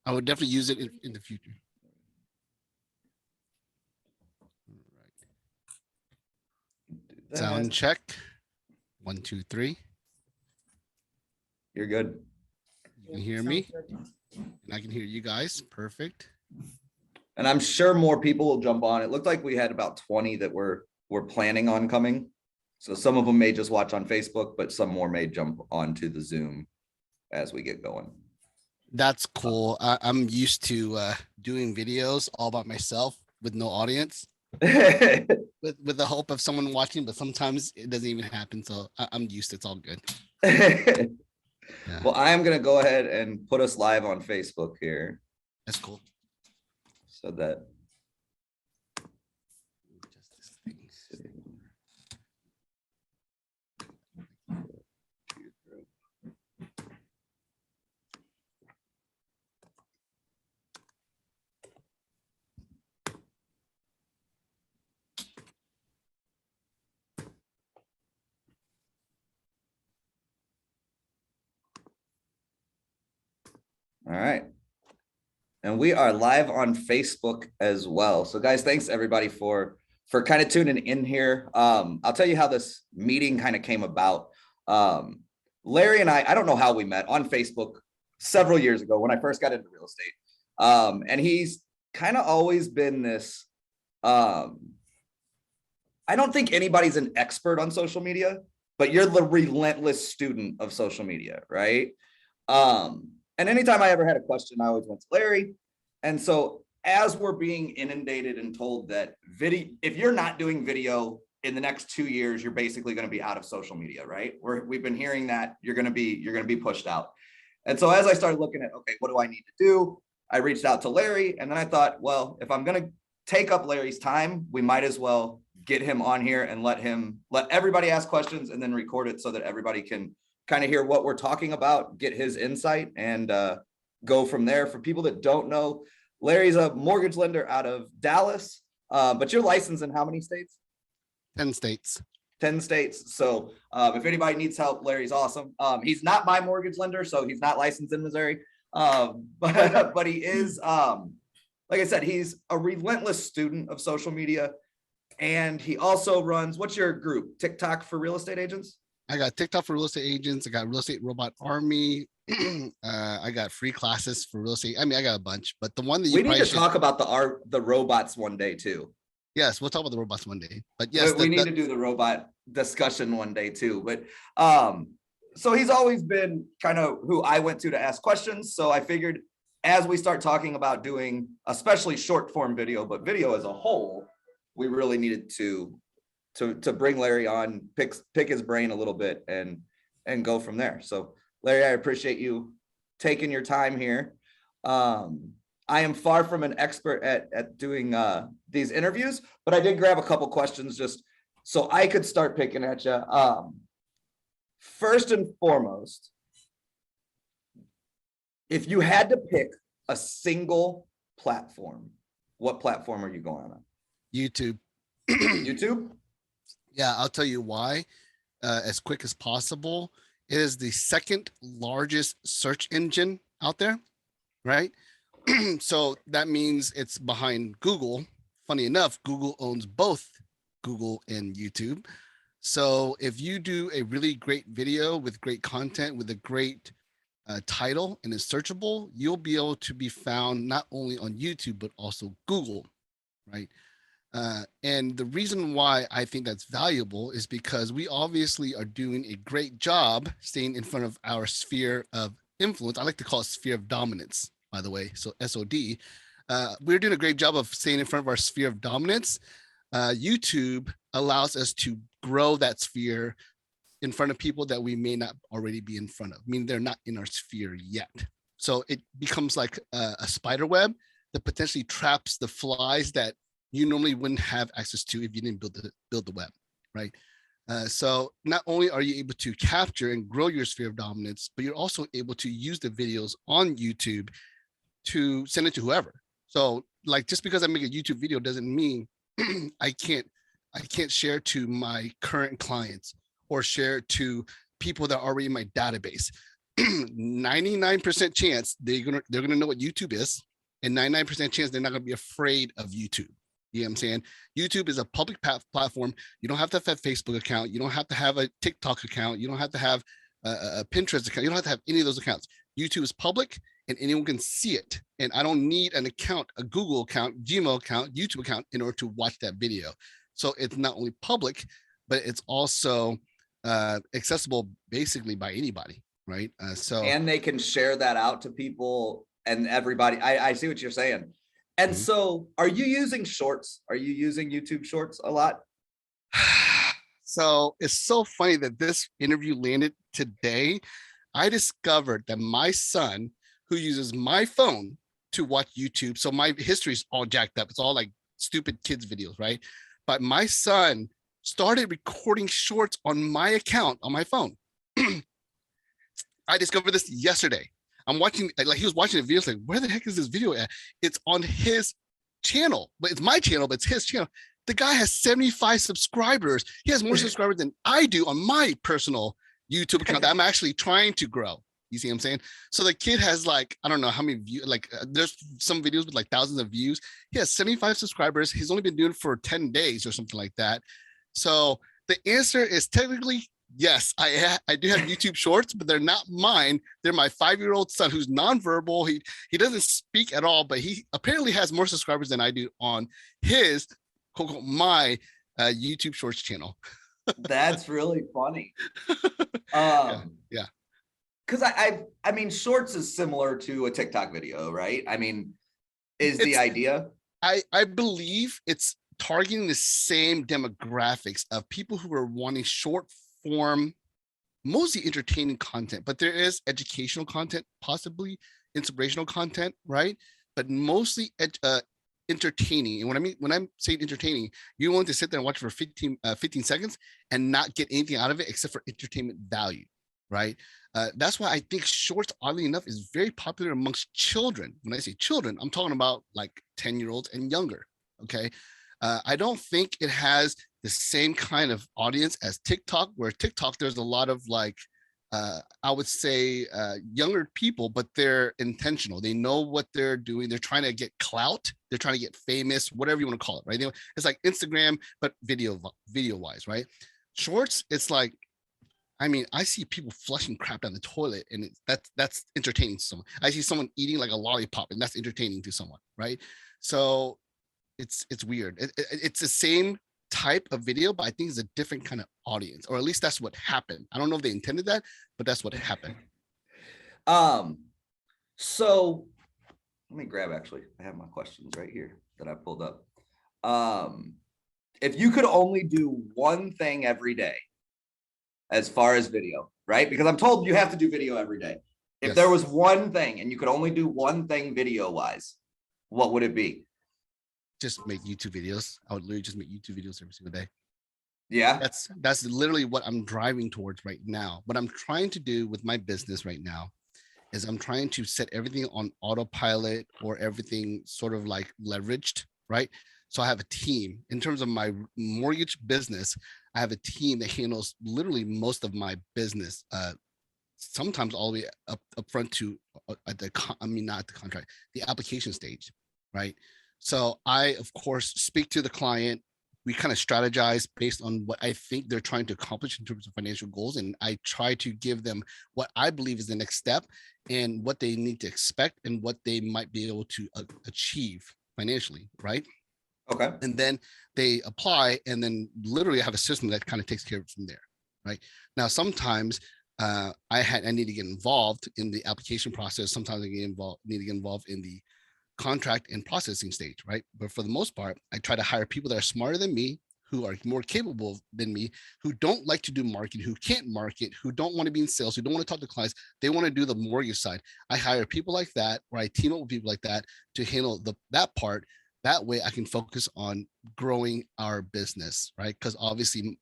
I would definitely use it in the future. Sound check. 1, 2, 3. You're good. You can hear me, and I can hear you guys. Perfect. And I'm sure more people will jump on. It looked like we had about 20 that were planning on coming. So some of them may just watch on Facebook, but some more may jump onto the Zoom as we get going. That's cool. I'm used to doing videos all by myself with no audience, with the hope of someone watching, but sometimes it doesn't even happen. So I'm used to it. It's all good. Yeah. Well, I am going to go ahead and put us live on Facebook here. That's cool. So that. All right. And we are live on Facebook as well. So guys, thanks everybody for kind of tuning in here. I'll tell you how this meeting kind of came about. Larry and I don't know how we met, on Facebook several years ago when I first got into real estate. And he's kind of always been this, I don't think anybody's an expert on social media, but you're the relentless student of social media, right? And anytime I ever had a question, I always went to Larry. And so as we're being inundated and told that if you're not doing video in the next 2 years, you're basically going to be out of social media, right? We've been hearing that you're going to be pushed out. And so as I started looking at, okay, what do I need to do? I reached out to Larry, and then I thought, well, if I'm going to take up Larry's time, we might as well get him on here and let everybody ask questions and then record it so that everybody can kind of hear what we're talking about, get his insight, and go from there. For people that don't know, Larry's a mortgage lender out of Dallas, but you're licensed in how many states? 10 states. 10 states. So if anybody needs help, Larry's awesome. He's not my mortgage lender, so he's not licensed in Missouri. But he is, like I said, he's a relentless student of social media. And he also runs, what's your group? TikTok for real estate agents? I got TikTok for real estate agents. I got Real Estate Robot Army. I got free classes for real estate. I mean, I got a bunch, but the one that we need to talk about the robots one day too. Yes, we'll talk about the robots one day. But yes, we need to do the robot discussion one day too. But so he's always been kind of who I went to ask questions. So I figured as we start talking about doing especially short form video, but video as a whole, we really needed to bring Larry on, pick his brain a little bit and go from there. So Larry, I appreciate you taking your time here. I am far from an expert at doing these interviews, but I did grab a couple questions just so I could start picking at you. First and foremost, if you had to pick a single platform, what platform are you going on? YouTube. YouTube? Yeah, I'll tell you why. As quick as possible. It is the second largest search engine out there, right? So that means it's behind Google. Funny enough, Google owns both Google and YouTube. So if you do a really great video with great content, with a great title and it's searchable, you'll be able to be found not only on YouTube, but also Google, right? And the reason why I think that's valuable is because we obviously are doing a great job staying in front of our sphere of influence. I like to call it sphere of dominance, by the way. So SOD. We're doing a great job of staying in front of our sphere of dominance. YouTube allows us to grow that sphere in front of people that we may not already be in front of. I mean, they're not in our sphere yet. So it becomes like a spider web that potentially traps the flies that you normally wouldn't have access to if you didn't build the web, right? So not only are you able to capture and grow your sphere of dominance, but you're also able to use the videos on YouTube to send it to whoever. So like, just because I make a YouTube video doesn't mean I can't share to my current clients or share to people that are already in my database. 99% chance they're gonna know what YouTube is, and 99% chance they're not gonna be afraid of YouTube. You know what I'm saying? YouTube is a public platform. You don't have to have a Facebook account. You don't have to have a TikTok account. You don't have to have a Pinterest account. You don't have to have any of those accounts. YouTube is public and anyone can see it. And I don't need an account, a Google account, Gmail account, YouTube account in order to watch that video. So it's not only public, but it's also accessible basically by anybody, right? And they can share that out to people and everybody. I see what you're saying. And so are you using shorts? Are you using YouTube shorts a lot? So it's so funny that this interview landed today. I discovered that my son, who uses my phone to watch YouTube, so my history is all jacked up. It's all like stupid kids videos, right? But my son started recording shorts on my account on my phone. I discovered this yesterday. I'm watching, like he was watching a video, like, where the heck is this video at? It's on his channel, but it's my channel, but it's his channel. The guy has 75 subscribers. He has more subscribers than I do on my personal YouTube account that I'm actually trying to grow. You see what I'm saying? So the kid has like, I don't know how many views, like there's some videos with like thousands of views. He has 75 subscribers. He's only been doing it for 10 days or something like that. So the answer is technically yes, I do have YouTube shorts, but they're not mine. They're my 5-year-old son who's nonverbal. He doesn't speak at all, but he apparently has more subscribers than I do on his my YouTube shorts channel. That's really funny. Yeah. Because I mean, shorts is similar to a TikTok video, right? I mean, is the idea? I believe it's targeting the same demographics of people who are wanting short form, mostly entertaining content, but there is educational content, possibly inspirational content, right? But mostly entertaining. And when I'm saying entertaining, you want to sit there and watch for 15 seconds and not get anything out of it except for entertainment value, right? That's why I think shorts, oddly enough, is very popular amongst children. When I say children, I'm talking about like 10-year-olds and younger, okay? I don't think it has the same kind of audience as TikTok, where TikTok, there's a lot of like, I would say younger people, but they're intentional. They know what they're doing. They're trying to get clout. They're trying to get famous, whatever you want to call it, right? It's like Instagram, but video wise, right? Shorts, it's like, I mean, I see people flushing crap down the toilet, and that's entertaining to someone. I see someone eating like a lollipop, and that's entertaining to someone, right? So it's weird. It's the same type of video, but I think it's a different kind of audience, or at least that's what happened. I don't know if they intended that, but that's what happened. So let me grab, actually, I have my questions right here that I pulled up. If you could only do one thing every day as far as video, right? Because I'm told you have to do video every day. If there was one thing and you could only do one thing video wise, what would it be? Just make YouTube videos. I would literally just make YouTube videos every single day. Yeah. That's literally what I'm driving towards right now. What I'm trying to do with my business right now is I'm trying to set everything on autopilot, or everything sort of like leveraged, right? So I have a team. In terms of my mortgage business, I have a team that handles literally most of my business, sometimes all the way up front to not the contract, the application stage, right? So I, of course, speak to the client. We kind of strategize based on what I think they're trying to accomplish in terms of financial goals. And I try to give them what I believe is the next step and what they need to expect and what they might be able to achieve financially, right? Okay. And then they apply, and then literally I have a system that kind of takes care of it from there, right? Now, sometimes I need to get involved in the application process. Sometimes I need to get involved in the contract and processing stage, right? But for the most part, I try to hire people that are smarter than me, who are more capable than me, who don't like to do marketing, who can't market, who don't want to be in sales, who don't want to talk to clients. They want to do the mortgage side. I hire people like that, or I team up with people like that to handle that part. That way I can focus on growing our business, right? Because obviously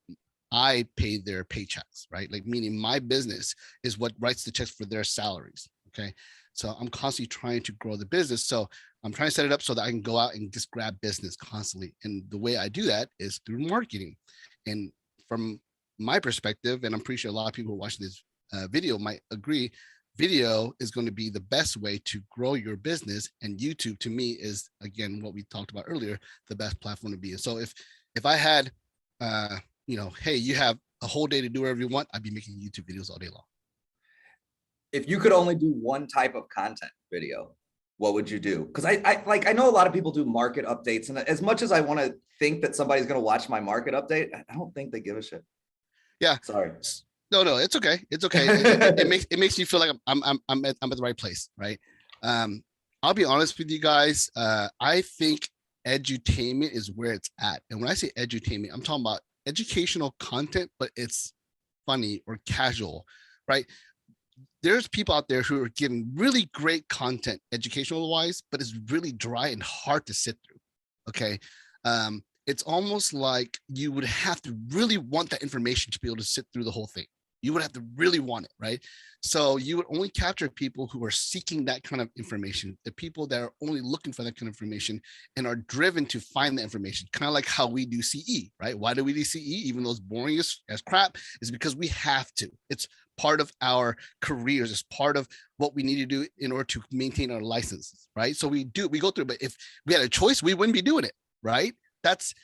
I pay their paychecks, right? Like, meaning my business is what writes the checks for their salaries, okay? So I'm constantly trying to grow the business. So I'm trying to set it up so that I can go out and just grab business constantly. And the way I do that is through marketing. And from my perspective, and I'm pretty sure a lot of people who are watching this video might agree, video is going to be the best way to grow your business. And YouTube to me is, again, what we talked about earlier, the best platform to be in. So if I had, hey, you have a whole day to do whatever you want, I'd be making YouTube videos all day long. If you could only do one type of content video, what would you do? Because I know a lot of people do market updates, and as much as I want to think that somebody's going to watch my market update, I don't think they give a shit. Yeah. Sorry. No, it's okay. It's okay. It makes you feel like I'm at the right place, right? I'll be honest with you guys. I think edutainment is where it's at. And when I say edutainment, I'm talking about educational content, but it's funny or casual, right? There's people out there who are giving really great content educational wise, but it's really dry and hard to sit through. Okay. It's almost like you would have to really want that information to be able to sit through the whole thing. You would have to really want it, right? So you would only capture people who are seeking that kind of information, the people that are only looking for that kind of information and are driven to find the information, kind of like how we do CE, right? Why do we do CE, even though it's boring as crap? Is because we have to. It's part of our careers. It's part of what we need to do in order to maintain our licenses, right? So we go through, but if we had a choice, we wouldn't be doing it, right? That's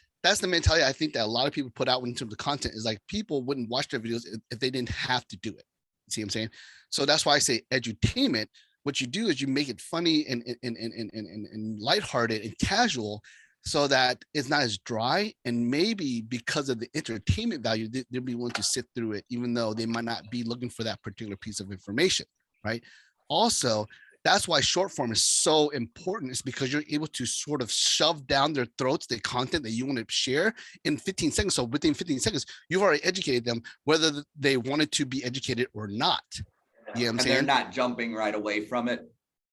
the mentality I think that a lot of people put out in terms of content, is like people wouldn't watch their videos if they didn't have to do it. See what I'm saying? So that's why I say edutainment. What you do is you make it funny and lighthearted and casual, so that it's not as dry. And maybe because of the entertainment value, they'll be willing to sit through it, even though they might not be looking for that particular piece of information, right? Also, that's why short form is so important, is because you're able to sort of shove down their throats the content that you want to share in 15 seconds. So within 15 seconds, you've already educated them, whether they wanted to be educated or not. You know what I'm saying? They're not jumping right away from it.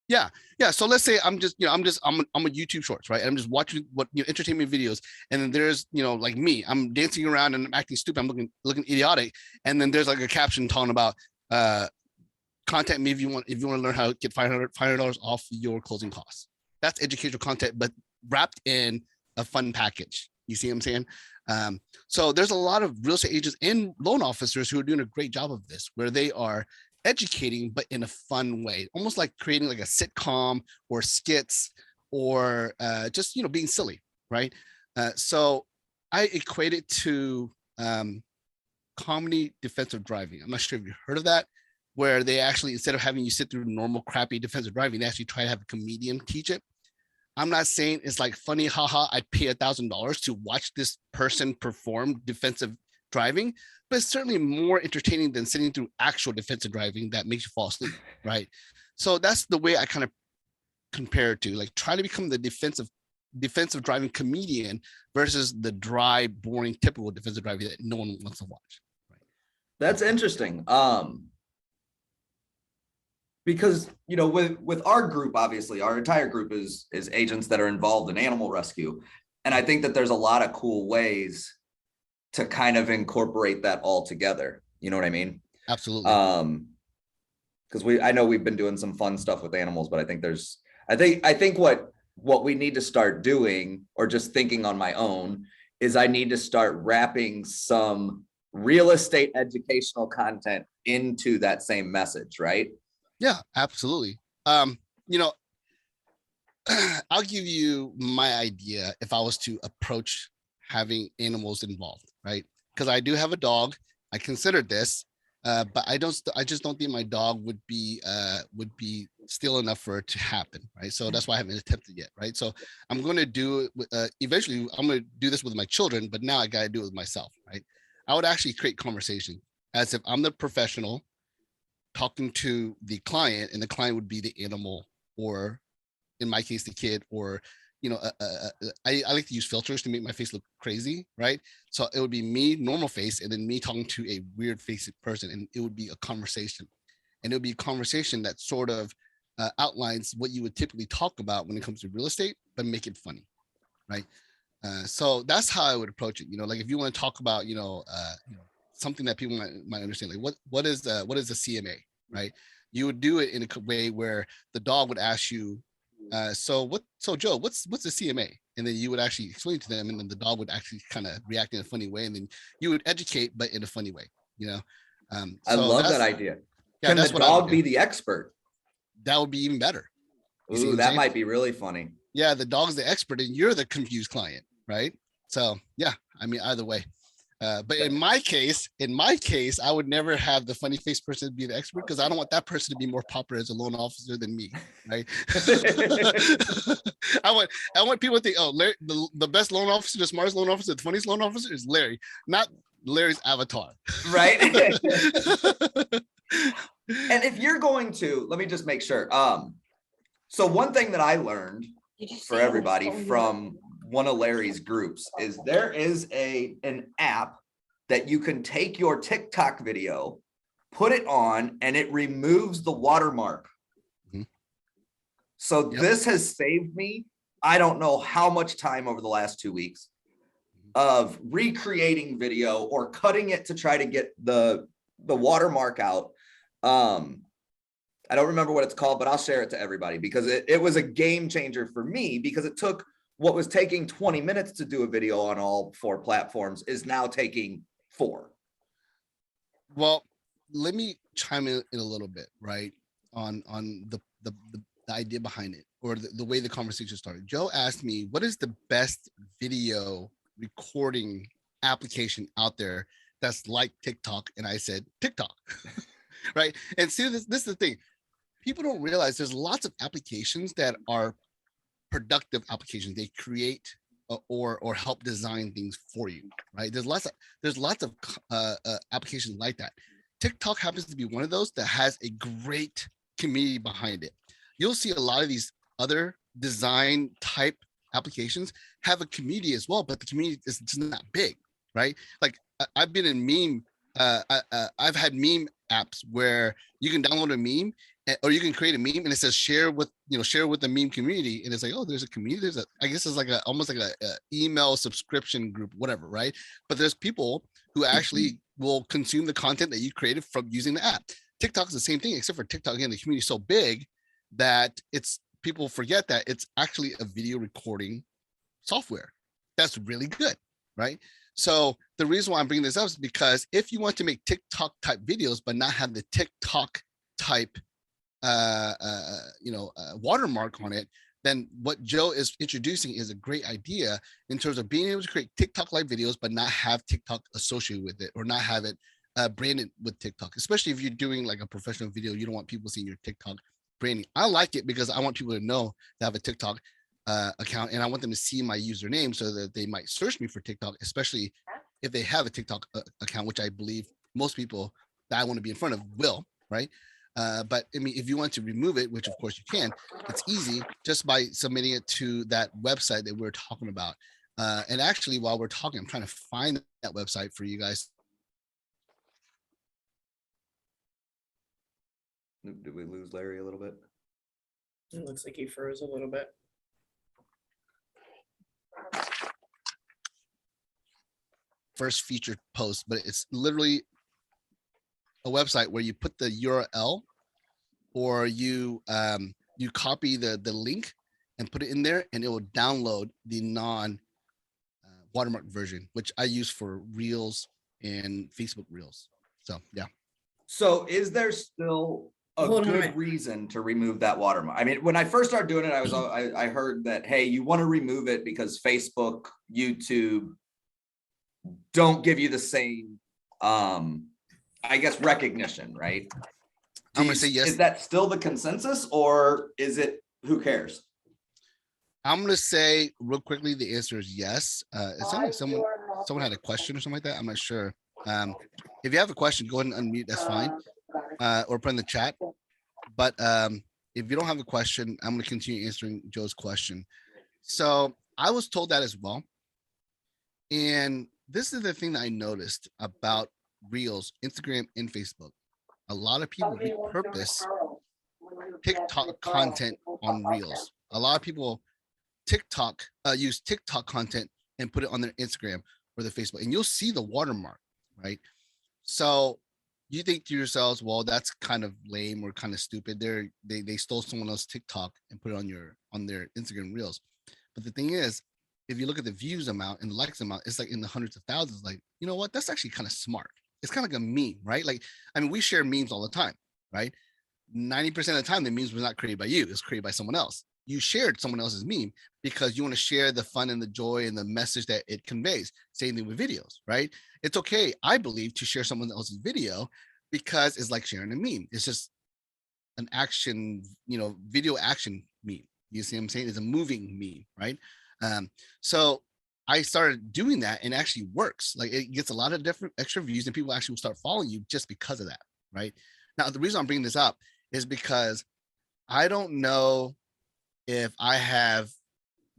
Yeah. So let's say I'm a YouTube Shorts, right? And I'm just watching entertainment videos, and then there's like me, I'm dancing around and I'm acting stupid, I'm looking idiotic, and then there's like a caption talking about contact me if you want to learn how to get $500 off your closing costs. That's educational content, but wrapped in a fun package. You see what I'm saying? So there's a lot of real estate agents and loan officers who are doing a great job of this, where they are educating, but in a fun way, almost like creating like a sitcom or skits, or just being silly, right? So I equate it to comedy defensive driving. I'm not sure if you heard of that, where they actually, instead of having you sit through normal crappy defensive driving, they actually try to have a comedian teach it. I'm not saying it's like funny, haha, I'd pay $1,000 to watch this person perform defensive driving, but it's certainly more entertaining than sitting through actual defensive driving that makes you fall asleep, right? So that's the way I kind of compare it to, like, try to become the defensive driving comedian versus the dry, boring, typical defensive driving that no one wants to watch. Right? That's interesting. Because with our group, obviously our entire group is agents that are involved in animal rescue, and I think that there's a lot of cool ways to kind of incorporate that all together. You know what I mean? Absolutely. Because I know we've been doing some fun stuff with animals, but I think what we need to start doing, or just thinking on my own, is I need to start wrapping some real estate educational content into that same message, right? Yeah, absolutely. I'll give you my idea if I was to approach having animals involved, right? Because I do have a dog. I considered this, but I just don't think my dog would be still enough for it to happen, right? So that's why I haven't attempted yet, right? So I'm going to do it eventually. I'm going to do this with my children, but now I got to do it with myself, right? I would actually create conversation as if I'm the professional talking to the client, and the client would be the animal, or in my case, the kid, or I like to use filters to make my face look crazy, right? So it would be me, normal face, and then me talking to a weird faced person, and it would be a conversation, and it would be a conversation that sort of outlines what you would typically talk about when it comes to real estate, but make it funny, right? So that's how I would approach it. Like if you want to talk about, something that people might understand, like what is the CMA, right? You would do it in a way where the dog would ask you, so Joe, what's the CMA? And then you would actually explain to them, and then the dog would actually kind of react in a funny way, and then you would educate, but in a funny way, I love that idea. Yeah, Can the that's what I would dog be do. the expert? That would be even better. You see what Ooh, I'm that saying? might be really funny. Yeah, the dog's the expert and you're the confused client, right? So yeah, I mean, either way. But in my case, I would never have the funny face person be the expert because I don't want that person to be more popular as a loan officer than me, right? I want people to think, oh, Larry, the best loan officer, the smartest loan officer, the funniest loan officer is Larry, not Larry's avatar. Right. And if you're going to, let me just make sure. So one thing that I learned for everybody from one of Larry's groups is there is an app that you can take your TikTok video, put it on, and it removes the watermark. Mhm. So Yep. this has saved me, I don't know how much time over the last 2 weeks of recreating video or cutting it to try to get the watermark out. I don't remember what it's called, but I'll share it to everybody because it was a game changer for me because it took what was taking 20 minutes to do a video on all 4 platforms is now taking 4. Well, let me chime in a little bit, right? On the idea behind it or the way the conversation started. Joe asked me, what is the best video recording application out there that's like TikTok? And I said, TikTok. Right. And see, this is the thing. People don't realize there's lots of applications that are productive applications. They create or help design things for you, right? There's lots of applications like that. TikTok happens to be one of those that has a great community behind it. You'll see a lot of these other design type applications have a community as well, but the community is just not big, right? Like I've been in meme. I've had meme apps where you can download a meme or you can create a meme and it says share with the meme community, and it's like, oh, there's a community, I guess it's like almost like a email subscription group, whatever, right? But there's people who actually will consume the content that you created from using the app. TikTok is the same thing, except for TikTok, again, the community is so big that it's people forget that it's actually a video recording software that's really good, right? So the reason why I'm bringing this up is because if you want to make TikTok type videos but not have the TikTok type watermark on it, then what Joe is introducing is a great idea in terms of being able to create TikTok like videos, but not have TikTok associated with it or not have it branded with TikTok, especially if you're doing like a professional video. You don't want people seeing your TikTok branding. I like it because I want people to know to have a TikTok account, and I want them to see my username so that they might search me for TikTok, especially if they have a TikTok account, which I believe most people that I want to be in front of will, right? But I mean, if you want to remove it, which of course you can, it's easy just by submitting it to that website that we're talking about. And actually, while we're talking, I'm trying to find that website for you guys. Did we lose Larry a little bit? It looks like he froze a little bit. First featured post, but it's literally a website where you put the URL or you copy the link and put it in there, and it will download the non watermark version, which I use for Reels and Facebook Reels. So yeah. So is there still a Hold on a good minute. reason to remove that watermark? I mean, when I first started doing it, I heard that, hey, you want to remove it because Facebook, YouTube don't give you the same, I guess, recognition, right? I'm gonna say yes. Is that still the consensus, or is it who cares? I'm gonna say real quickly, the answer is yes. It sounded like someone had a question or something like that. I'm not sure. If you have a question, go ahead and unmute. That's fine. Or put in the chat. But if you don't have a question, I'm gonna continue answering Joe's question. So I was told that as well. And this is the thing that I noticed about Reels, Instagram, and Facebook. A lot of people repurpose TikTok content on Reels. A lot of people use TikTok content and put it on their Instagram or their Facebook, and you'll see the watermark, right? So you think to yourselves, well, that's kind of lame or kind of stupid. They stole someone else's TikTok and put it on their Instagram Reels. But the thing is, if you look at the views amount and the likes amount, it's like in the hundreds of thousands. Like, you know what? That's actually kind of smart. It's kind of like a meme, right? Like, I mean, we share memes all the time, right? 90% of the time, the memes was not created by you. It was created by someone else. You shared someone else's meme because you want to share the fun and the joy and the message that it conveys. Same thing with videos, right? It's okay, I believe, to share someone else's video because it's like sharing a meme. It's just an action, video action meme. You see what I'm saying? It's a moving meme, right? So I started doing that and it actually works. Like it gets a lot of different extra views and people actually will start following you just because of that, right? Now, the reason I'm bringing this up is because I don't know if I have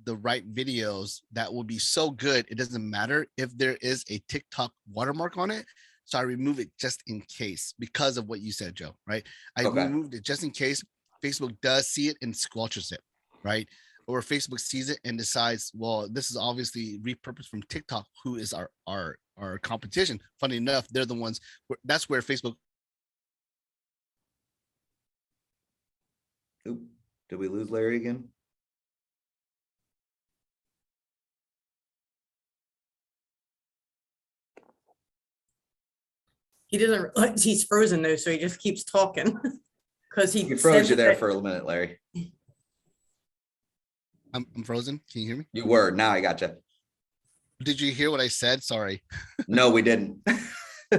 the right videos that will be so good, it doesn't matter if there is a TikTok watermark on it. So I remove it just in case because of what you said, Joe, right? I removed it just in case Facebook does see it and squelches it, right? Or Facebook sees it and decides, well, this is obviously repurposed from TikTok, who is our competition. Funny enough, they're the ones, that's where Facebook. Oop, did we lose Larry again? He doesn't realize he's frozen though, so he just keeps talking. Because he froze you there that- for a minute, Larry. I'm frozen. Can you hear me? You were. Now I gotcha. Did you hear what I said? Sorry. No, we didn't.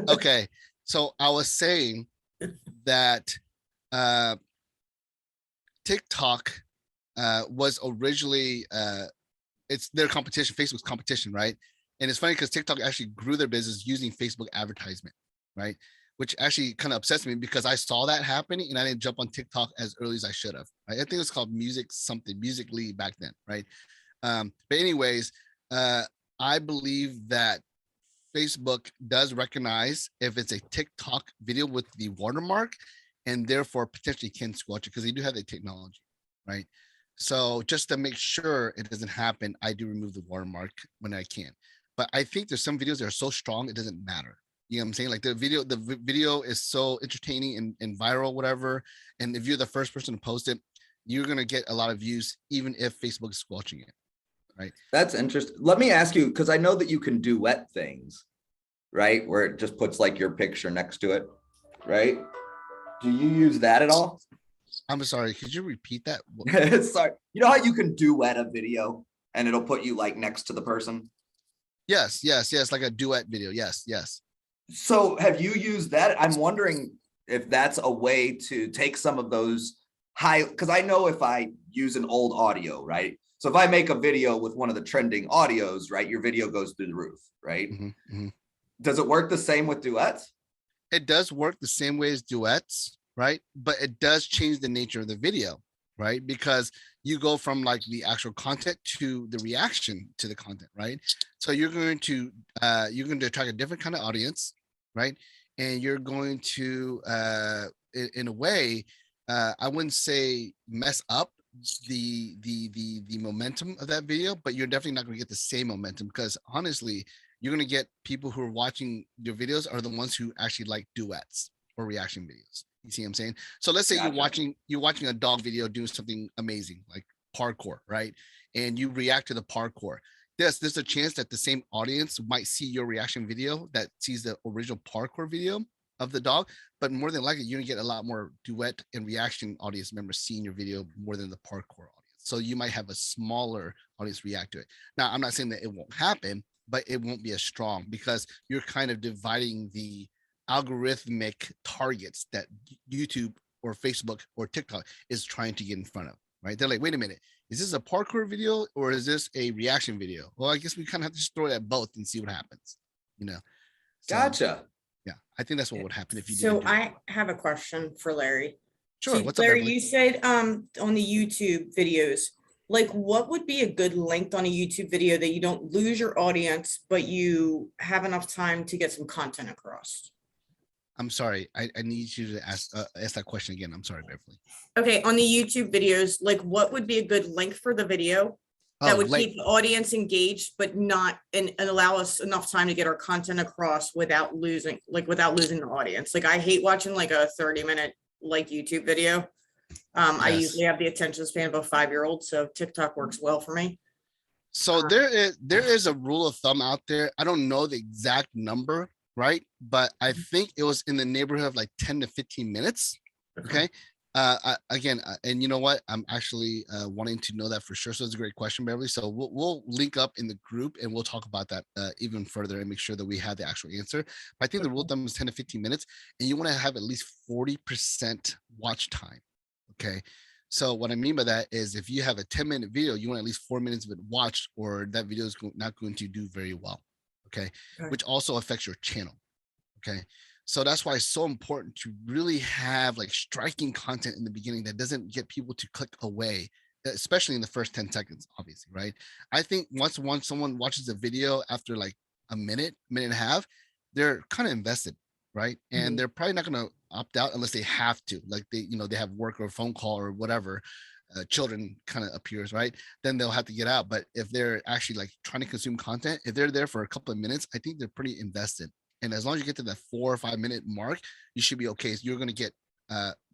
Okay. So I was saying that TikTok was originally it's their competition, Facebook's competition, right? And it's funny because TikTok actually grew their business using Facebook advertisement, right? Which actually kind of upsets me because I saw that happening and I didn't jump on TikTok as early as I should have. Right? I think it was called Musical.ly back then, right? But anyways, I believe that Facebook does recognize if it's a TikTok video with the watermark and therefore potentially can squelch it because they do have the technology, right? So just to make sure it doesn't happen, I do remove the watermark when I can. But I think there's some videos that are so strong, it doesn't matter. You know what I'm saying? Like the video is so entertaining and viral, whatever. And if you're the first person to post it, you're going to get a lot of views, even if Facebook is squelching it. Right. That's interesting. Let me ask you, because I know that you can duet things, right? Where it just puts like your picture next to it, right? Do you use that at all? I'm sorry. Could you repeat that? Sorry. You know how you can duet a video and it'll put you like next to the person? Yes. Like a duet video. Yes. So have you used that? I'm wondering if that's a way to take some of those high, because I know if I use an old audio, right? So if I make a video with one of the trending audios, right, your video goes through the roof, right? Mm-hmm. Does it work the same with duets? It does work the same way as duets, right? But it does change the nature of the video, right? Because you go from like the actual content to the reaction to the content, right? So you're going to attract a different kind of audience, right? And you're going to in a way, I wouldn't say mess up the momentum of that video, but you're definitely not going to get the same momentum because honestly, you're going to get people who are watching your videos are the ones who actually like duets or reaction videos. You see what I'm saying? So let's say Gotcha. you're watching a dog video doing something amazing like parkour, right? And you react to the parkour. There's a chance that the same audience might see your reaction video that sees the original parkour video of the dog, but more than likely you're gonna get a lot more duet and reaction audience members seeing your video more than the parkour audience. So you might have a smaller audience react to it. Now, I'm not saying that it won't happen, but it won't be as strong because you're kind of dividing the algorithmic targets that YouTube or Facebook or TikTok is trying to get in front of, right? They're like, wait a minute, is this a parkour video or is this a reaction video? Well, I guess we kind of have to just throw it at both and see what happens, So, Gotcha. yeah, I think that's what would happen if you So did. I have a question for Larry. Sure. So What's up, Larry, Beverly? you said on the YouTube videos, like what would be a good length on a YouTube video that you don't lose your audience, but you have enough time to get some content across? I'm sorry. I need you to ask that question again. I'm sorry, Beverly. Okay, on the YouTube videos, like what would be a good length for the video that would keep the audience engaged, but not and allow us enough time to get our content across without losing the audience? Like I hate watching like a 30-minute like YouTube video. I Yes. usually have the attention span of a 5-year-old, so TikTok works well for me. So there is a rule of thumb out there. I don't know the exact number, right? But I think it was in the neighborhood of like 10 to 15 minutes, Okay. Again, and you know what? I'm actually wanting to know that for sure. So it's a great question, Beverly. So we'll link up in the group and we'll talk about that even further and make sure that we have the actual answer. But I think the rule of thumb is 10 to 15 minutes, and you want to have at least 40% watch time. Okay. So what I mean by that is if you have a 10-minute video, you want at least 4 minutes of it watched, or that video is not going to do very well. Okay. Which also affects your channel. Okay. So that's why it's so important to really have like striking content in the beginning that doesn't get people to click away, especially in the first 10 seconds, obviously, right? I think once someone watches a video after like a minute and a half, they're kind of invested, right? And they're probably not going to opt out unless they have to, like they have work or a phone call or whatever. Children kind of appears, right? Then they'll have to get out. But if they're actually like trying to consume content, if they're there for a couple of minutes, I think they're pretty invested. And as long as you get to that 4 or 5 minute mark, you should be okay. So you're going to get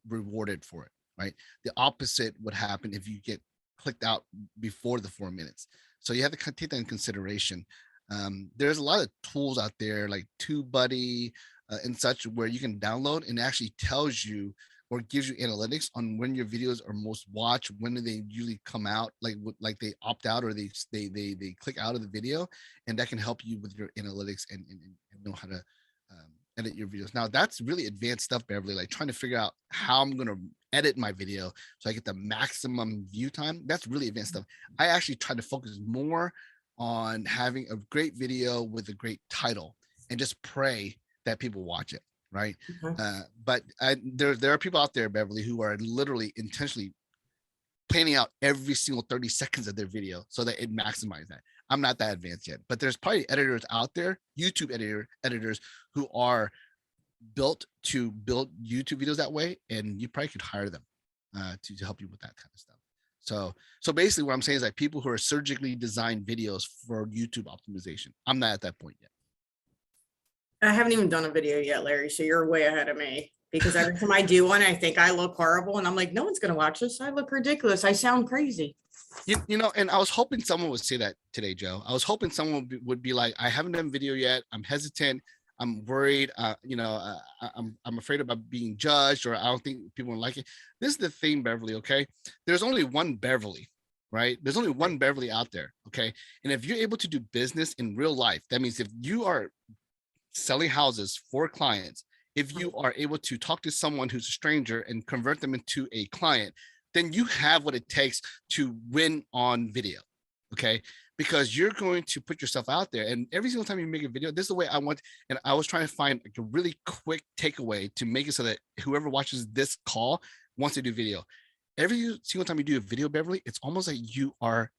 rewarded for it, right? The opposite would happen if you get clicked out before the 4 minutes. So you have to take that in consideration. There's a lot of tools out there like TubeBuddy and such where you can download and it actually tells you or gives you analytics on when your videos are most watched, when do they usually come out, like they opt out or they click out of the video, and that can help you with your analytics and know how to edit your videos. Now that's really advanced stuff, Beverly, like trying to figure out how I'm going to edit my video so I get the maximum view time. That's really advanced stuff. I actually try to focus more on having a great video with a great title and just pray that people watch it. Right. But there are people out there, Beverly, who are literally intentionally planning out every single 30 seconds of their video so that it maximizes that. I'm not that advanced yet, but there's probably editors out there, YouTube editors who are built to build YouTube videos that way. And you probably could hire them to help you with that kind of stuff. So basically what I'm saying is like people who are surgically designed videos for YouTube optimization. I'm not at that point yet. I haven't even done a video yet, Larry, so you're way ahead of me because every time I do one, I think I look horrible and I'm like, no one's going to watch this. I look ridiculous. I sound crazy. You know, and I was hoping someone would say that today, Joe. I was hoping someone would be like, I haven't done video yet. I'm hesitant. I'm worried. I'm afraid about being judged, or I don't think people will like it. This is the thing, Beverly. Okay. There's only one Beverly, right? There's only one Beverly out there. Okay. And if you're able to do business in real life, that means if you are selling houses for clients, if you are able to talk to someone who's a stranger and convert them into a client, then you have what it takes to win on video. Okay. Because you're going to put yourself out there, and every single time you make a video, this is the way I want. And I was trying to find like a really quick takeaway to make it so that whoever watches this call wants to do video. Every single time you do a video, Beverly, it's almost like you are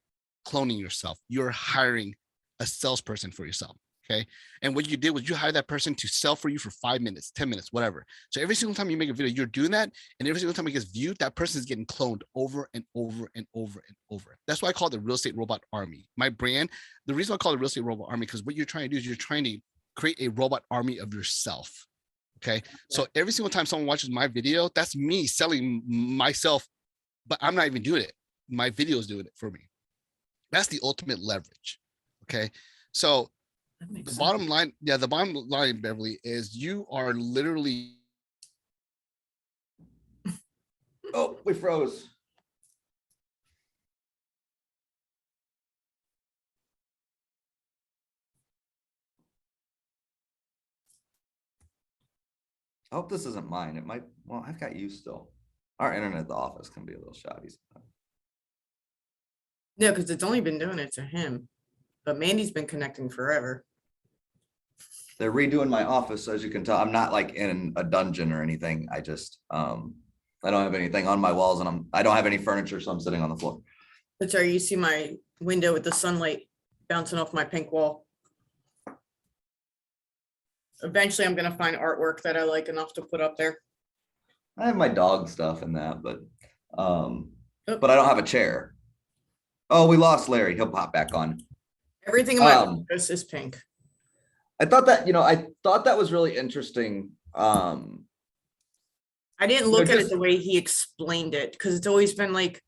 cloning yourself. You're hiring a salesperson for yourself. Okay. And what you did was you hired that person to sell for you for 5 minutes, 10 minutes, whatever. So every single time you make a video, you're doing that. And every single time it gets viewed, that person is getting cloned over and over and over and over. That's why I call it the real estate robot army. My brand, the reason I call it real estate robot army, because what you're trying to do is you're trying to create a robot army of yourself. Okay. So every single time someone watches my video, that's me selling myself, but I'm not even doing it. My video is doing it for me. That's the ultimate leverage. Okay. So the bottom line, Beverly, is you are literally. Oh, we froze. I hope this isn't mine. It might. Well, I've got you still. Our internet at the office can be a little shoddy sometimes. Yeah, because it's only been doing it to him, but Mandy's been connecting forever. They're redoing my office, so as you can tell, I'm not like in a dungeon or anything. I just I don't have anything on my walls, and I don't have any furniture, so I'm sitting on the floor. But sorry, you see my window with the sunlight bouncing off my pink wall. Eventually, I'm gonna find artwork that I like enough to put up there. I have my dog stuff in that, but I don't have a chair. Oh, we lost Larry. He'll pop back on. Everything in my office is pink. I thought that was really interesting. I didn't look at it the way he explained it, because it's always been like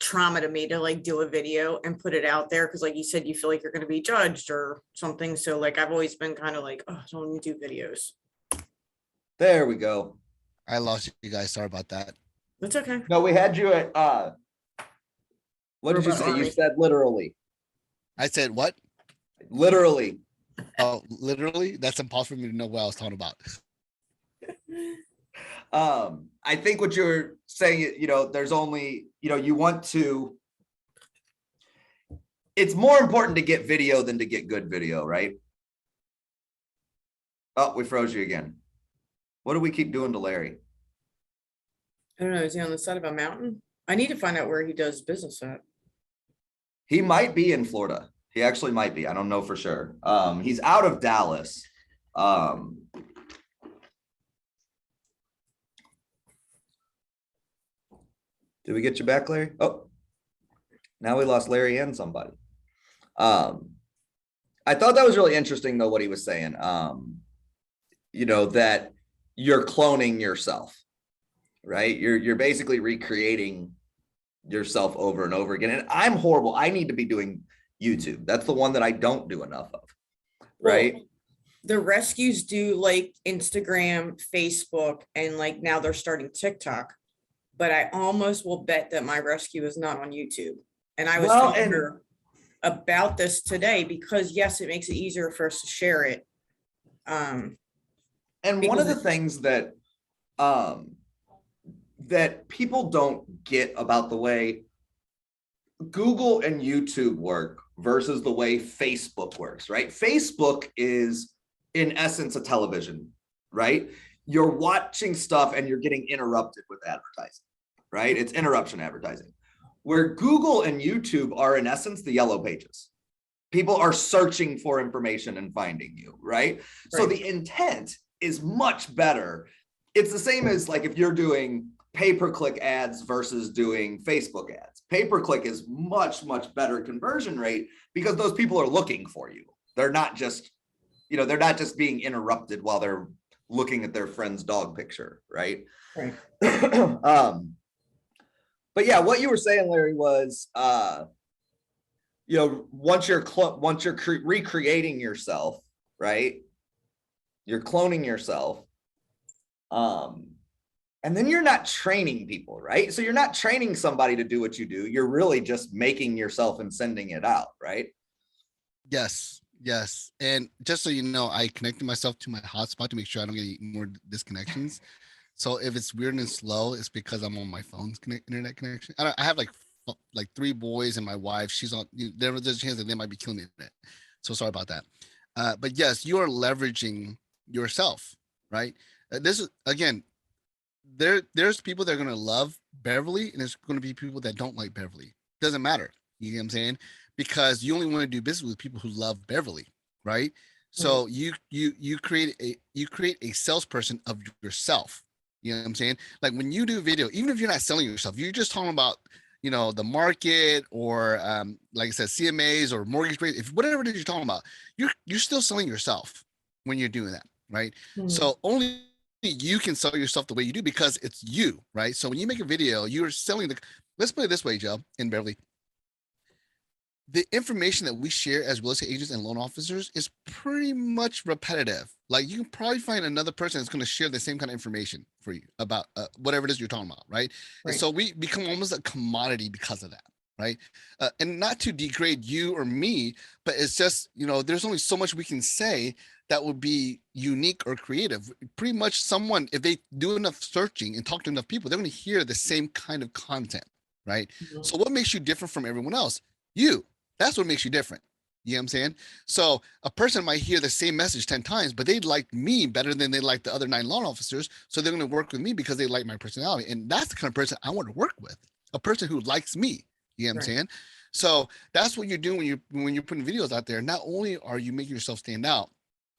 trauma to me to like do a video and put it out there, because like you said, you feel like you're going to be judged or something. So like I've always been kind of like, oh, I don't want to do videos. There we go. I lost you guys. Sorry about that. That's okay. No, we had you at what did you Robot say? You Army. said literally. I said what? Literally. Oh, literally? That's impossible for me to know what I was talking about. I think what you're saying, there's only, you want to, it's more important to get video than to get good video, right? Oh, we froze you again. What do we keep doing to Larry? I don't know. Is he on the side of a mountain? I need to find out where he does business at. He might be in Florida. He actually might be. I don't know for sure. He's out of Dallas. Did we get you back, Larry? Oh, now we lost Larry and somebody. I thought that was really interesting, though, what he was saying. That you're cloning yourself, right? You're basically recreating yourself over and over again. And I'm horrible. I need to be doing YouTube. That's the one that I don't do enough of, right? Well, the rescues do like Instagram, Facebook, and like now they're starting TikTok. But I almost will bet that my rescue is not on YouTube. And I was telling her about this today because yes, it makes it easier for us to share it. And one of the things that that people don't get about the way Google and YouTube work versus the way Facebook works, right? Facebook is in essence a television, right? You're watching stuff and you're getting interrupted with advertising, right? It's interruption advertising. Where Google and YouTube are in essence the yellow pages. People are searching for information and finding you, right? So the intent is much better. It's the same as like if you're doing pay-per-click ads versus doing Facebook ads. Pay-per-click is much, much better conversion rate because those people are looking for you. They're not just, they're not just being interrupted while they're looking at their friend's dog picture, right? Right. But yeah, what you were saying, Larry, was, once you're recreating yourself, right? You're cloning yourself. And then you're not training people, right? So you're not training somebody to do what you do. You're really just making yourself and sending it out, right? Yes. Yes. And just so you know, I connected myself to my hotspot to make sure I don't get any more disconnections. So if it's weird and slow, it's because I'm on my phone's internet connection. I have like 3 boys and my wife. She's on. There's a chance that they might be killing the internet. So sorry about that. But yes, you are leveraging yourself, right? This is again. There's people that are gonna love Beverly, and there's gonna be people that don't like Beverly. Doesn't matter. You know what I'm saying? Because you only want to do business with people who love Beverly, right? So you create a salesperson of yourself. You know what I'm saying? Like when you do video, even if you're not selling yourself, you're just talking about, the market or like I said, CMAs or mortgage rates, if whatever it is you're talking about, you're still selling yourself when you're doing that, right? So only you can sell yourself the way you do because it's you, right? So when you make a video, you're selling let's put it this way, Joe and Beverly. The information that we share as real estate agents and loan officers is pretty much repetitive. Like you can probably find another person that's going to share the same kind of information for you about whatever it is you're talking about, right? And so we become almost a commodity because of that, right? And not to degrade you or me, but it's just, there's only so much we can say that would be unique or creative. Pretty much someone, if they do enough searching and talk to enough people, they're going to hear the same kind of content, right? So what makes you different from everyone else? You. That's what makes you different. You know what I'm saying? So a person might hear the same message 10 times, but they like me better than they like the other 9 loan officers. So they're going to work with me because they like my personality. And that's the kind of person I want to work with, a person who likes me. You know what I'm saying? So that's what you're doing when you're putting videos out there. Not only are you making yourself stand out,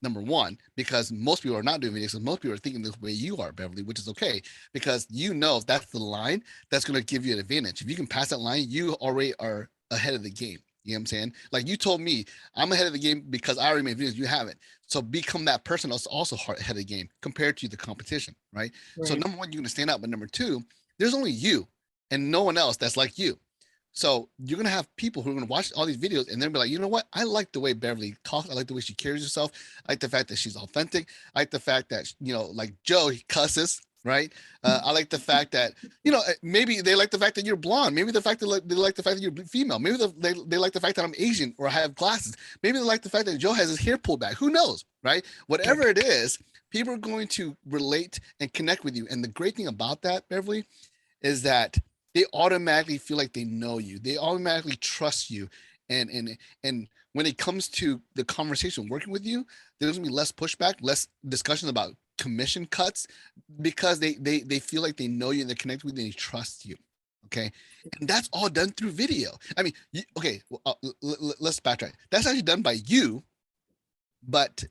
number one, because most people are not doing videos, because most people are thinking the way you are, Beverly, which is okay, because that's the line that's going to give you an advantage. If you can pass that line, you already are ahead of the game. You know what I'm saying? Like you told me, I'm ahead of the game because I already made videos. You haven't. So become that person that's also ahead of the game compared to the competition, right? So number one, you're going to stand out. But number two, there's only you and no one else that's like you. So you're going to have people who are going to watch all these videos and then be like, you know what? I like the way Beverly talks. I like the way she carries herself. I like the fact that she's authentic. I like the fact that, like Joe, he cusses, right? I like the fact that, you know, maybe they like the fact that you're blonde. Maybe the fact that they like the fact that you're female. Maybe they like the fact that I'm Asian or I have glasses. Maybe they like the fact that Joe has his hair pulled back. Who knows, right? Whatever it is, people are going to relate and connect with you. And the great thing about that, Beverly, is that they automatically feel like they know you. They automatically trust you. And when it comes to the conversation working with you, there's gonna be less pushback, less discussion about commission cuts, because they feel like they know you and they're connected with you and they trust you. Okay. And that's all done through video. I mean, okay, well, let's backtrack. That's actually done by you, but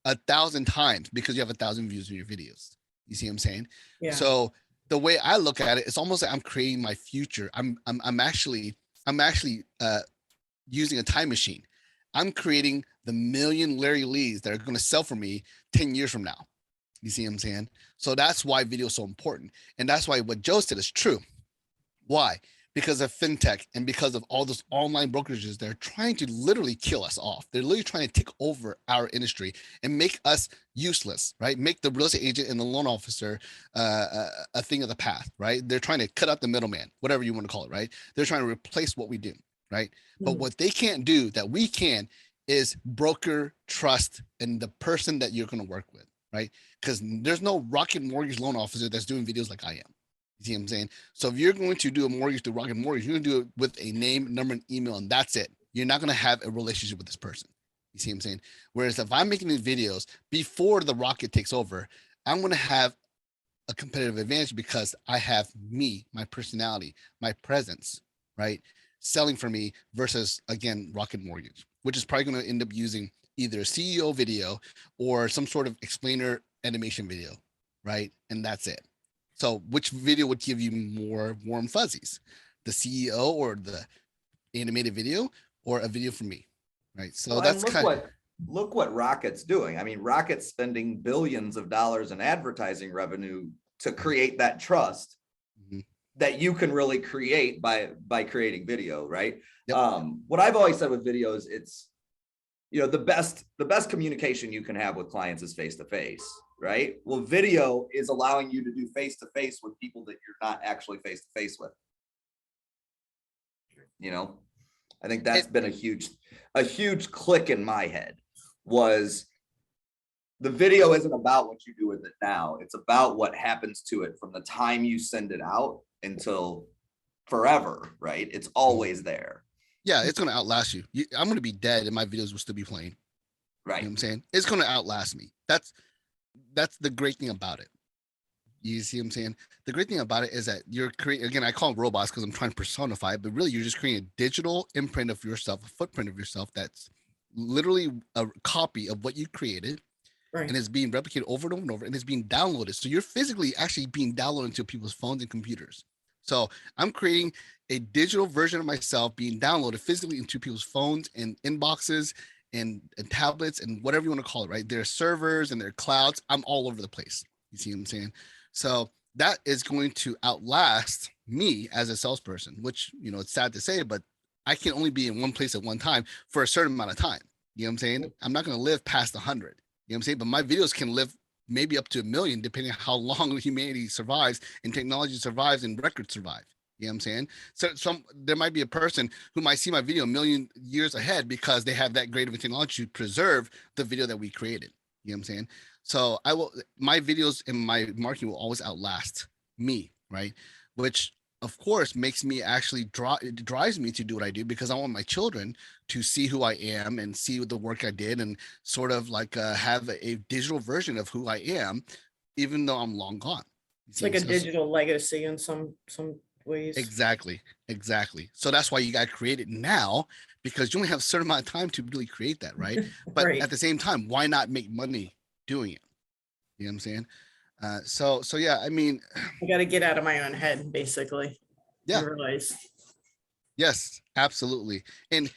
1,000 times because you have 1,000 views of your videos. You see what I'm saying? Yeah. So the way I look at it, it's almost like I'm creating my future. I'm actually using a time machine. I'm creating the million Larry Lees that are going to sell for me 10 years from now. You see what I'm saying? So that's why video is so important. And that's why what Joe said is true. Why? Because of fintech and because of all those online brokerages, they're trying to literally kill us off. They're literally trying to take over our industry and make us useless, right? Make the real estate agent and the loan officer a thing of the past, right? They're trying to cut out the middleman, whatever you want to call it, right? They're trying to replace what we do, right? But what they can't do that we can is broker trust in the person that you're going to work with, right? Because there's no Rocket Mortgage loan officer that's doing videos like I am. You see what I'm saying? So if you're going to do a mortgage through Rocket Mortgage, you're going to do it with a name, number, and email, and that's it. You're not going to have a relationship with this person. You see what I'm saying? Whereas if I'm making these videos before the Rocket takes over, I'm going to have a competitive advantage because I have me, my personality, my presence, right? Selling for me versus, again, Rocket Mortgage, which is probably going to end up using either a CEO video or some sort of explainer animation video, right? And that's it. So which video would give you more warm fuzzies? The CEO or the animated video or a video from me, right? So Well, that's and kind of, look what Rocket's doing. I mean, Rocket's spending billions of dollars in advertising revenue to create that trust that you can really create by creating video, right? Yep. What I've always said with videos, it's, you know, the best communication you can have with clients is face to face, right? Well, video is allowing you to do face to face with people that you're not actually face to face with. You know, I think that's been a huge click in my head. Was the video isn't about what you do with it now. It's about what happens to it from the time you send it out until forever, right? It's always there. Yeah, it's going to outlast you. I'm going to be dead and my videos will still be playing. Right. You know what I'm saying? It's going to outlast me. That's the great thing about it. You see what I'm saying? The great thing about it is that you're creating, again, I call them robots because I'm trying to personify it, but really you're just creating a digital imprint of yourself, a footprint of yourself that's literally a copy of what you created. Right. And it's being replicated over and over and over, and it's being downloaded. So you're physically actually being downloaded into people's phones and computers. So I'm creating a digital version of myself being downloaded physically into people's phones and inboxes and tablets and whatever you want to call it, right? There are servers and there are clouds. I'm all over the place. You see what I'm saying? So that is going to outlast me as a salesperson, which, you know, it's sad to say, but I can only be in one place at one time for a certain amount of time. You know what I'm saying? I'm not going to live past 100. You know what I'm saying? But my videos can live maybe up to 1 million, depending on how long humanity survives and technology survives and records survive. You know what I'm saying? So there might be a person who might see my video 1 million years ahead because they have that great of a technology to preserve the video that we created. You know what I'm saying? So my videos and my marketing will always outlast me, right? Which of course makes me actually it drives me to do what I do because I want my children to see who I am and see the work I did and sort of like have a digital version of who I am, even though I'm long gone. It's like a digital legacy in some ways. Exactly. So that's why you got to create it now because you only have a certain amount of time to really create that, right? But Right. at the same time, why not make money doing it? You know what I'm saying? So yeah, I mean, I got to get out of my own head, basically. Yeah. Realize. Yes, absolutely. And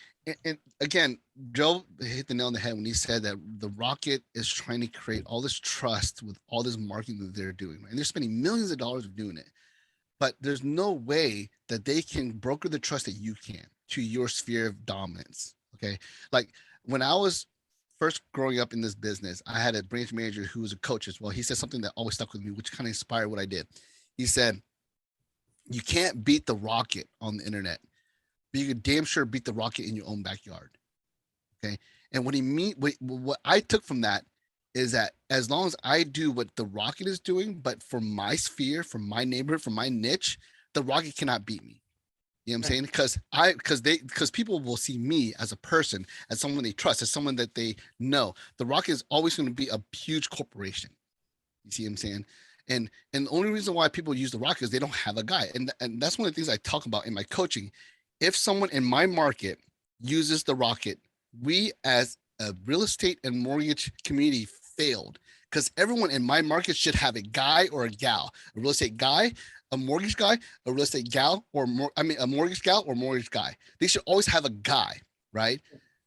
again, Joe hit the nail on the head when he said that the Rocket is trying to create all this trust with all this marketing that they're doing, right? And they're spending millions of dollars of doing it. But there's no way that they can broker the trust that you can to your sphere of dominance. Okay. Like when I was first growing up in this business, I had a branch manager who was a coach as well. He said something that always stuck with me, which kind of inspired what I did. He said, you can't beat the rocket on the internet, but you can damn sure beat the rocket in your own backyard. Okay. And what I took from that is that as long as I do what the rocket is doing, but for my sphere, for my neighborhood, for my niche, the rocket cannot beat me. You know what I'm saying? Because people will see me as a person, as someone they trust, as someone that they know. The rocket is always going to be a huge corporation. You see what I'm saying? And the only reason why people use the rocket is they don't have a guy. And that's one of the things I talk about in my coaching. If someone in my market uses the rocket, we as a real estate and mortgage community failed, because everyone in my market should have a guy or a gal, a real estate guy, a mortgage guy, a real estate gal, or a mortgage gal or mortgage guy. They should always have a guy, right?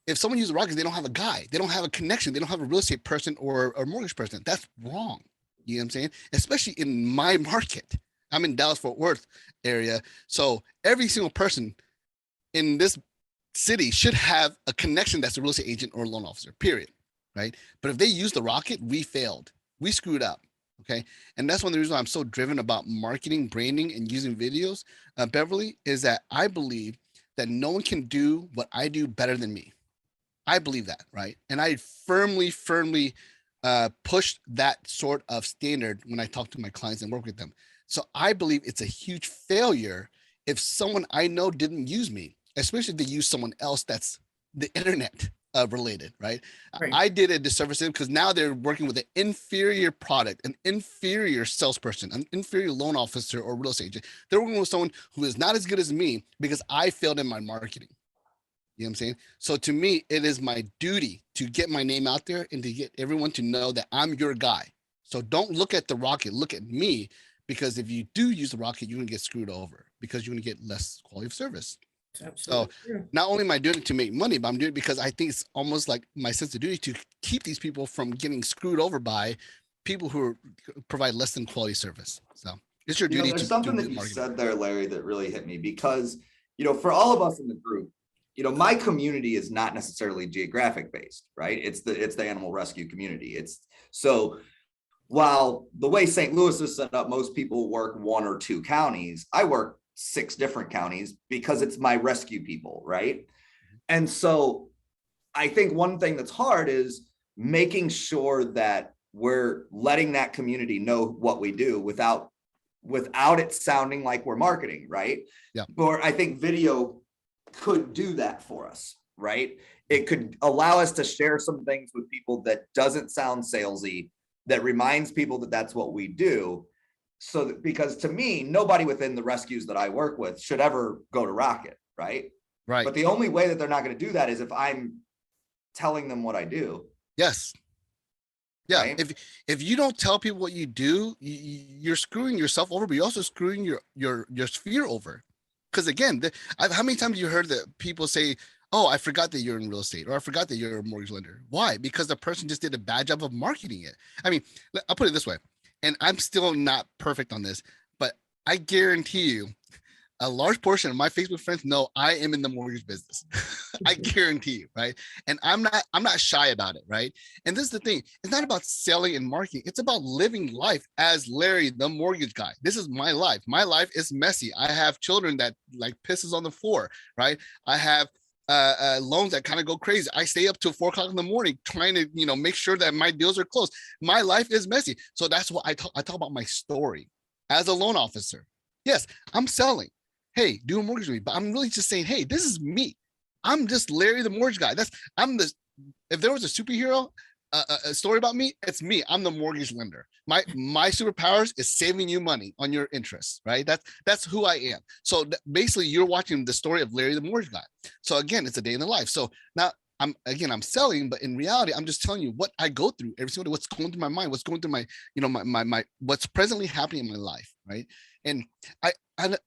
If someone uses rockets, they don't have a guy, they don't have a connection, they don't have a real estate person or a mortgage person. That's wrong. You know what I'm saying? Especially in my market. I'm in Dallas-Fort Worth area. So every single person in this city should have a connection that's a real estate agent or a loan officer, period. Right? But if they use the rocket, we failed. We screwed up. Okay. And that's one of the reasons why I'm so driven about marketing, branding, and using videos, Beverly, is that I believe that no one can do what I do better than me. I believe that, right? And I firmly push that sort of standard when I talk to my clients and work with them. So I believe it's a huge failure if someone I know didn't use me, especially if they use someone else that's the internet related, right? I did a disservice to them because now they're working with an inferior product, an inferior salesperson, an inferior loan officer or real estate agent. They're working with someone who is not as good as me because I failed in my marketing. You know what I'm saying? So to me, it is my duty to get my name out there and to get everyone to know that I'm your guy. So don't look at the rocket, look at me, because if you do use the rocket, you're gonna get screwed over because you're gonna get less quality of service. So not only am I doing it to make money, but I'm doing it because I think it's almost like my sense of duty to keep these people from getting screwed over by people who provide less than quality service. So it's your duty. There's something that you said there, Larry, that really hit me because, for all of us in the group, my community is not necessarily geographic based, right? It's the animal rescue community. It's so while the way St. Louis is set up, most people work 1 or 2 counties. I work 6 different counties because it's my rescue people, right? And so I think one thing that's hard is making sure that we're letting that community know what we do without it sounding like we're marketing, right? Yeah. Or I think video could do that for us, right? It could allow us to share some things with people that doesn't sound salesy, that reminds people that that's what we do. So that, because to me, nobody within the rescues that I work with should ever go to Rocket, right? Right. But the only way that they're not going to do that is if I'm telling them what I do. Yes. Yeah. Right? If you don't tell people what you do, you're screwing yourself over, but you're also screwing your sphere over. Because again, how many times you heard that people say, "Oh, I forgot that you're in real estate," or "I forgot that you're a mortgage lender"? Why? Because the person just did a bad job of marketing it. I mean, I'll put it this way. And I'm still not perfect on this, but I guarantee you a large portion of my Facebook friends know I am in the mortgage business. I guarantee you, right? And I'm not shy about it, right? And this is the thing. It's not about selling and marketing. It's about living life as Larry, the mortgage guy. This is my life. My life is messy. I have children that like pisses on the floor, right? I have loans that kind of go crazy. I stay up till 4 o'clock in the morning trying to, make sure that my deals are closed. My life is messy. So that's what I talk about my story as a loan officer. Yes, I'm selling. Hey, do a mortgage with me, but I'm really just saying, hey, this is me. I'm just Larry, the mortgage guy. If there was a superhero, a story about me, it's me. I'm the mortgage lender. My superpowers is saving you money on your interest, right? That's who I am. So basically, you're watching the story of Larry, the mortgage guy. So again, it's a day in the life. So now I'm selling, but in reality, I'm just telling you what I go through every single day, what's going through my mind, what's going through my, my what's presently happening in my life, right? And I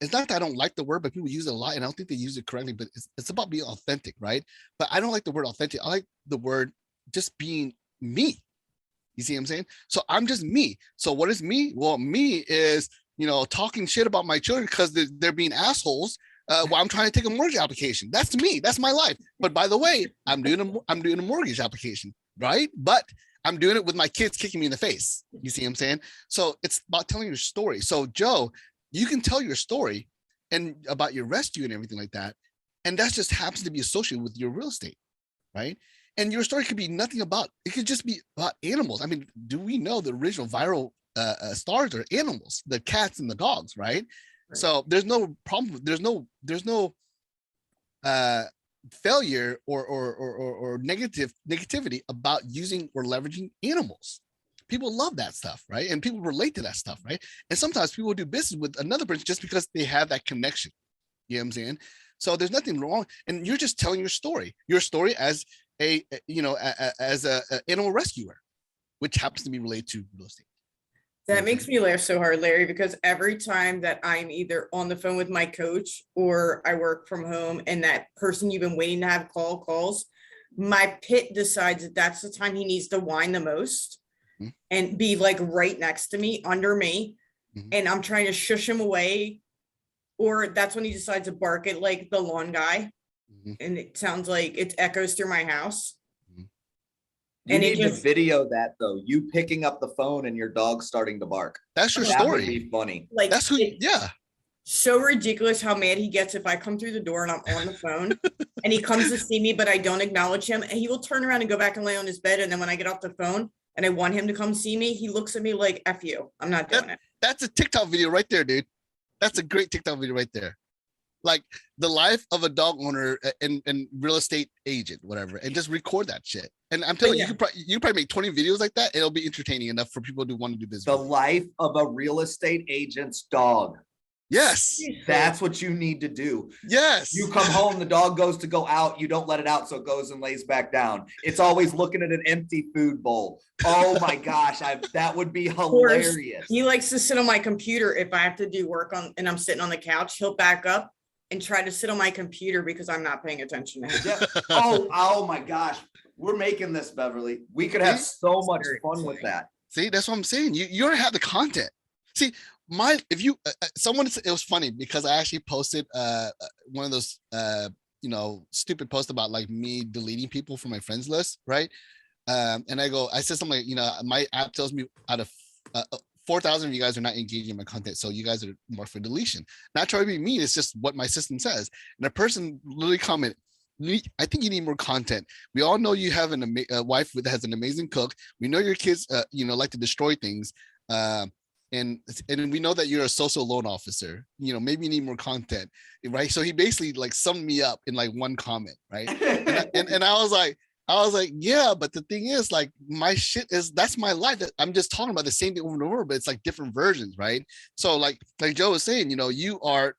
it's not that I don't like the word, but people use it a lot, and I don't think they use it correctly. But it's about being authentic, right? But I don't like the word authentic. I like the word just being me. You see what I'm saying? So I'm just me. So what is me? Well, me is, talking shit about my children because they're being assholes while I'm trying to take a mortgage application. That's me. That's my life. But by the way, I'm doing a mortgage application. right? But I'm doing it with my kids kicking me in the face. You see what I'm saying? So it's about telling your story. So Joe, you can tell your story and about your rescue and everything like that. And that just happens to be associated with your real estate, right? And your story could be nothing about, it could just be about animals. I mean, do we know the original viral stars are animals, the cats and the dogs, right? So there's no problem. There's no failure or negativity about using or leveraging animals. People love that stuff, right? And people relate to that stuff, right? And sometimes people do business with another person just because they have that connection. You know what I'm saying? So there's nothing wrong, and you're just telling your story as a animal rescuer, which happens to be related to real estate. That makes me laugh so hard, Larry, because every time that I'm either on the phone with my coach or I work from home and that person you've been waiting to have calls, my pit decides that that's the time he needs to whine the most and be like right next to me, under me. And I'm trying to shush him away. Or that's when he decides to bark at like the lawn guy. And it sounds like it echoes through my house. You need to video that though. You picking up the phone and your dog starting to bark. That's your that story. Would be funny. Like that's who. Yeah. So ridiculous how mad he gets if I come through the door and I'm on the phone and he comes to see me, but I don't acknowledge him. And he will turn around and go back and lay on his bed. And then when I get off the phone and I want him to come see me, he looks at me like, F you. I'm not doing it. That's a TikTok video right there, dude. That's a great TikTok video right there. Like the life of a dog owner and real estate agent, whatever, and just record that shit. And I'm telling you, you could probably make 20 videos like that. It'll be entertaining enough for people to want to do business. The life of a real estate agent's dog. Yes. That's what you need to do. Yes. You come home, the dog goes to go out. You don't let it out. So it goes and lays back down. It's always looking at an empty food bowl. Oh my gosh. That would be hilarious. He likes to sit on my computer. If I have to do work on, and I'm sitting on the couch, he'll back up and try to sit on my computer because I'm not paying attention to him. Yeah. Oh my gosh. We're making this, Beverly. We could have so much fun with that. See, that's what I'm saying. You already have the content. See, it was funny because I actually posted one of those stupid posts about like me deleting people from my friends list, right? And I said something like, my app tells me out of 4,000 of you guys are not engaging in my content, so you guys are marked for deletion. Not trying to be mean, it's just what my system says. And a person literally commented, I think you need more content. We all know you have a wife that has an amazing cook. We know your kids, like to destroy things. And we know that you're a social loan officer. Maybe you need more content, right? So he basically like summed me up in like one comment, right? and I was like, yeah, but the thing is, like, my shit that's my life. I'm just talking about the same thing over and over, but it's like different versions, right? So like Joe was saying, you are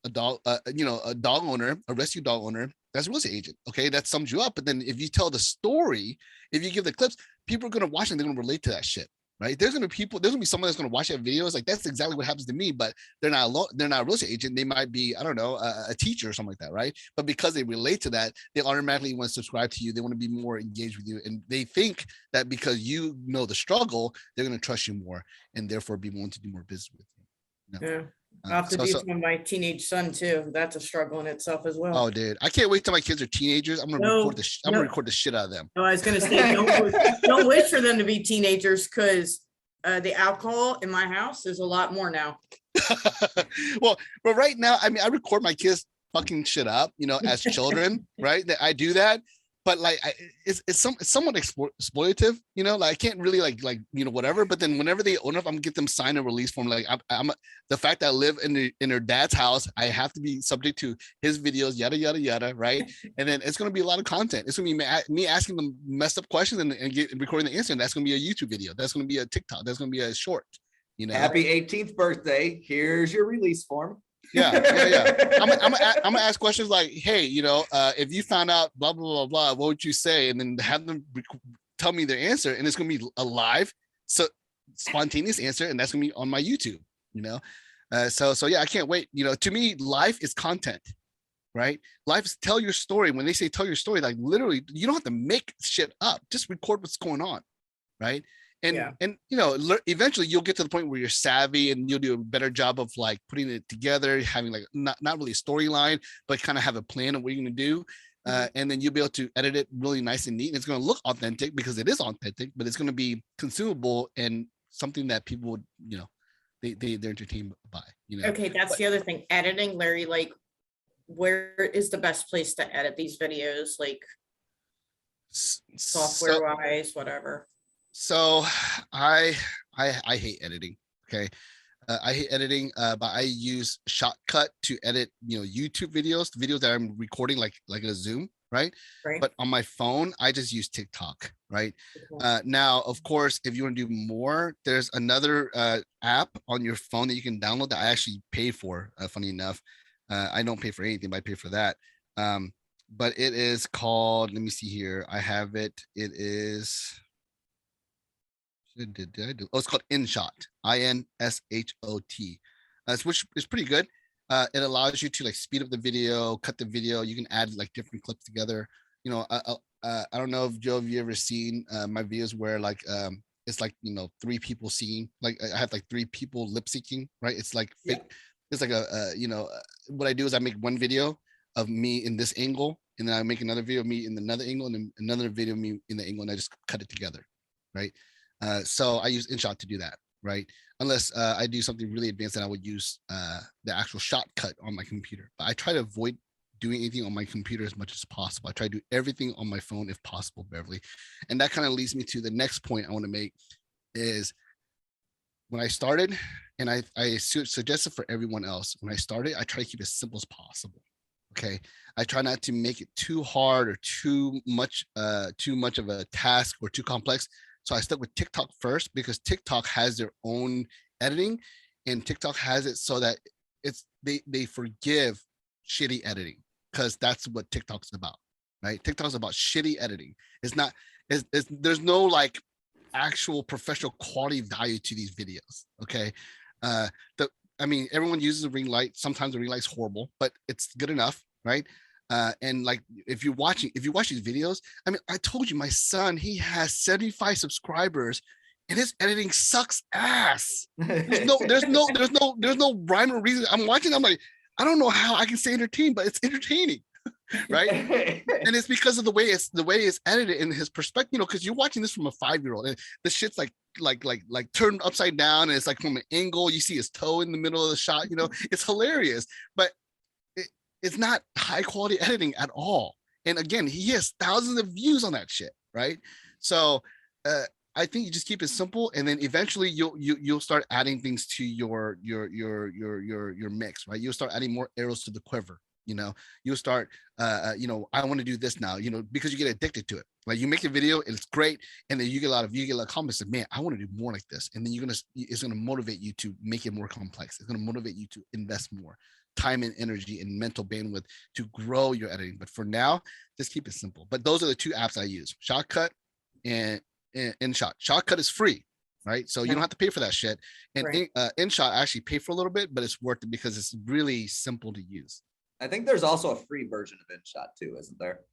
a dog, a dog owner, a rescue dog owner. That's a real estate agent. Okay, that sums you up. But then if you tell the story, if you give the clips, people are gonna watch and they're gonna relate to that shit. Right? There's gonna be someone that's gonna watch that video. It's like, that's exactly what happens to me, but they're not a real estate agent. They might be, I don't know, a teacher or something like that, right? But because they relate to that, they automatically want to subscribe to you. They want to be more engaged with you, and they think that because you know the struggle, they're gonna trust you more, and therefore be willing to do more business with you. Yeah. I have to do some with my teenage son too. That's a struggle in itself as well. Oh, dude, I can't wait till my kids are teenagers. I'm gonna record the shit out of them. No, I was gonna say, don't wish for them to be teenagers, because the alcohol in my house is a lot more now. Well, but right now, I mean, I record my kids fucking shit up, as children, right? That I do that, but like, it's somewhat exploitative, like I can't really like whatever. But then whenever they own up, I'm gonna get them sign a release form. Like I'm the fact that I live in their dad's house, I have to be subject to his videos, yada yada yada, right? And then it's gonna be a lot of content. It's gonna be me asking them messed up questions and recording the answer. And that's gonna be a YouTube video. That's gonna be a TikTok. That's gonna be a short. Happy 18th birthday. Here's your release form. Yeah. I'm gonna ask questions like, hey, if you found out blah blah blah blah, what would you say? And then have them tell me their answer, and it's gonna be a live, so spontaneous answer, and that's gonna be on my YouTube. So yeah, I can't wait. To me, life is content, right? Life is tell your story. When they say tell your story, like literally, you don't have to make shit up. Just record what's going on, right? And eventually you'll get to the point where you're savvy and you'll do a better job of like putting it together, having like not really a storyline, but kind of have a plan of what you're going to do. And then you'll be able to edit it really nice and neat. And it's going to look authentic because it is authentic, but it's going to be consumable and something that people would, they're entertained by, Okay, that's the other thing. Editing, Larry, like, where is the best place to edit these videos? Like, software wise, whatever. So I hate editing. Okay. I hate editing, but I use Shotcut to edit, YouTube videos that I'm recording like a Zoom, right? Right. But on my phone, I just use TikTok, right? Now, of course, if you want to do more, there's another app on your phone that you can download that I actually pay for. Funny enough, I don't pay for anything, but I pay for that. But it is called. Let me see here. I have it. It is. Did I do? Oh, it's called InShot, InShot, which is pretty good. It allows you to like speed up the video, cut the video. You can add like different clips together. I don't know if Joe, have you ever seen my videos where like it's like 3 people singing. Like I have like 3 people lip syncing, right? It's like fake. Yeah. It's like what I do is I make one video of me in this angle, and then I make another video of me in another angle, and then another video of me in the angle, and I just cut it together, right? So I use InShot to do that, right? Unless I do something really advanced, and I would use the actual Shotcut on my computer. But I try to avoid doing anything on my computer as much as possible. I try to do everything on my phone if possible, Beverly. And that kind of leads me to the next point I want to make is when I started, and I suggested for everyone else, when I started, I try to keep it as simple as possible. Okay. I try not to make it too hard or too much of a task or too complex. So I stuck with TikTok first because TikTok has their own editing, and TikTok has it so that they forgive shitty editing, because that's what TikTok's about, right? TikTok's about shitty editing. There's no like actual professional quality value to these videos. Okay. Everyone uses a ring light. Sometimes the ring light's horrible, but it's good enough, right? And like if you watch these videos, I told you my son, he has 75 subscribers and his editing sucks ass. There's no rhyme or reason. I'm watching, I'm like, I don't know how I can say entertained, but it's entertaining. Right. And it's because of the way it's edited in his perspective, because you're watching this from a 5-year-old, and the shit's like turned upside down, and it's like from an angle, you see his toe in the middle of the shot, it's hilarious, but it's not high quality editing at all. And again, he has thousands of views on that shit, right? So I think you just keep it simple, and then eventually you'll start adding things to your mix, right? You'll start adding more arrows to the quiver. You'll start I want to do this now, because you get addicted to it. Like you make a video and it's great, and then you get a lot of comments like, man, I want to do more like this. And then it's gonna motivate you to make it more complex. It's gonna motivate you to invest more time and energy and mental bandwidth to grow your editing. But for now, just keep it simple. But those are the 2 apps I use: Shotcut and InShot. Shotcut is free, right? So you don't have to pay for that shit. And right. InShot I actually pay for a little bit, but it's worth it because it's really simple to use. I think there's also a free version of InShot too, isn't there?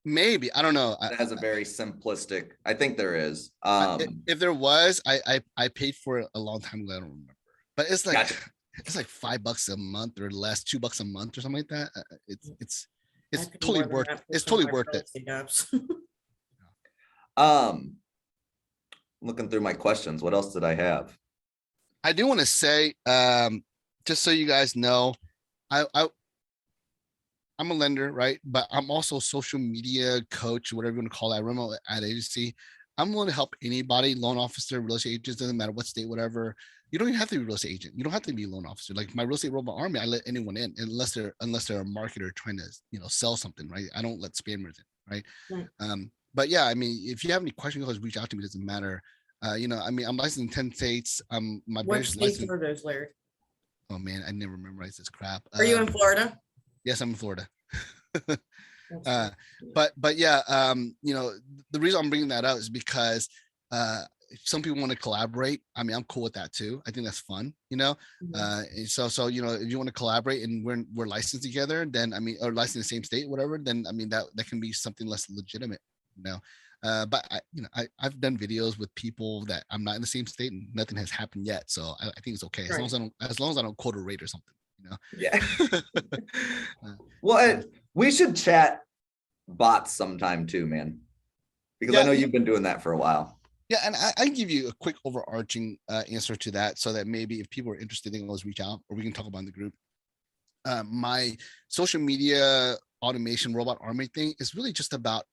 Maybe, I don't know. It has a very simplistic. I think there is. If there was, I paid for it a long time ago. I don't remember, but it's like gotcha. It's like $5 a month or less, $2 a month or something like that. It's totally worth. It's totally worth it. Looking through my questions, what else did I have? I do want to say, just so you guys know, I'm a lender, right? But I'm also a social media coach, whatever you want to call it. I run my ad agency. I'm willing to help anybody, loan officer, real estate agent, doesn't matter what state, whatever. You don't even have to be a real estate agent. You don't have to be a loan officer. Like my real estate robot army, I let anyone in unless they're a marketer trying to sell something, right? I don't let spammers in, right? But yeah, if you have any questions, you always reach out to me. It doesn't matter. I'm licensed in 10 states. What states are those, Larry? Oh man, I never memorized this crap. Are you in Florida? Yes, I'm in Florida. But yeah, the reason I'm bringing that up is because if some people want to collaborate, I'm cool with that too. I think that's fun, and so if you want to collaborate and we're licensed together, then or licensed in the same state, whatever, then that can be something less legitimate, but I've done videos with people that I'm not in the same state and nothing has happened yet, so I think it's okay as long as I don't quote a rate or something. Yeah. Well, we should chat bots sometime too, man, because I Yeah, know you've been doing that for a while. yeah, and I can give you a quick overarching answer to that, so that maybe if people are interested, they can always reach out, or we can talk about in the group. My social media automation robot army thing is really just about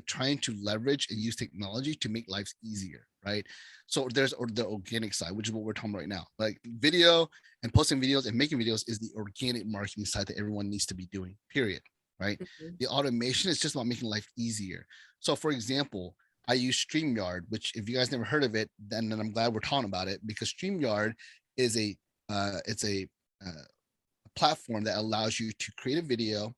trying to leverage and use technology to make lives easier, right? So there's the organic side, which is what we're talking about right now. Like video and posting videos and making videos is the organic marketing side that everyone needs to be doing, period, right? Mhm. The automation is just about making life easier. So for example, I use StreamYard, which if you guys never heard of it, then I'm glad we're talking about it, because StreamYard is it's a platform that allows you to create a video,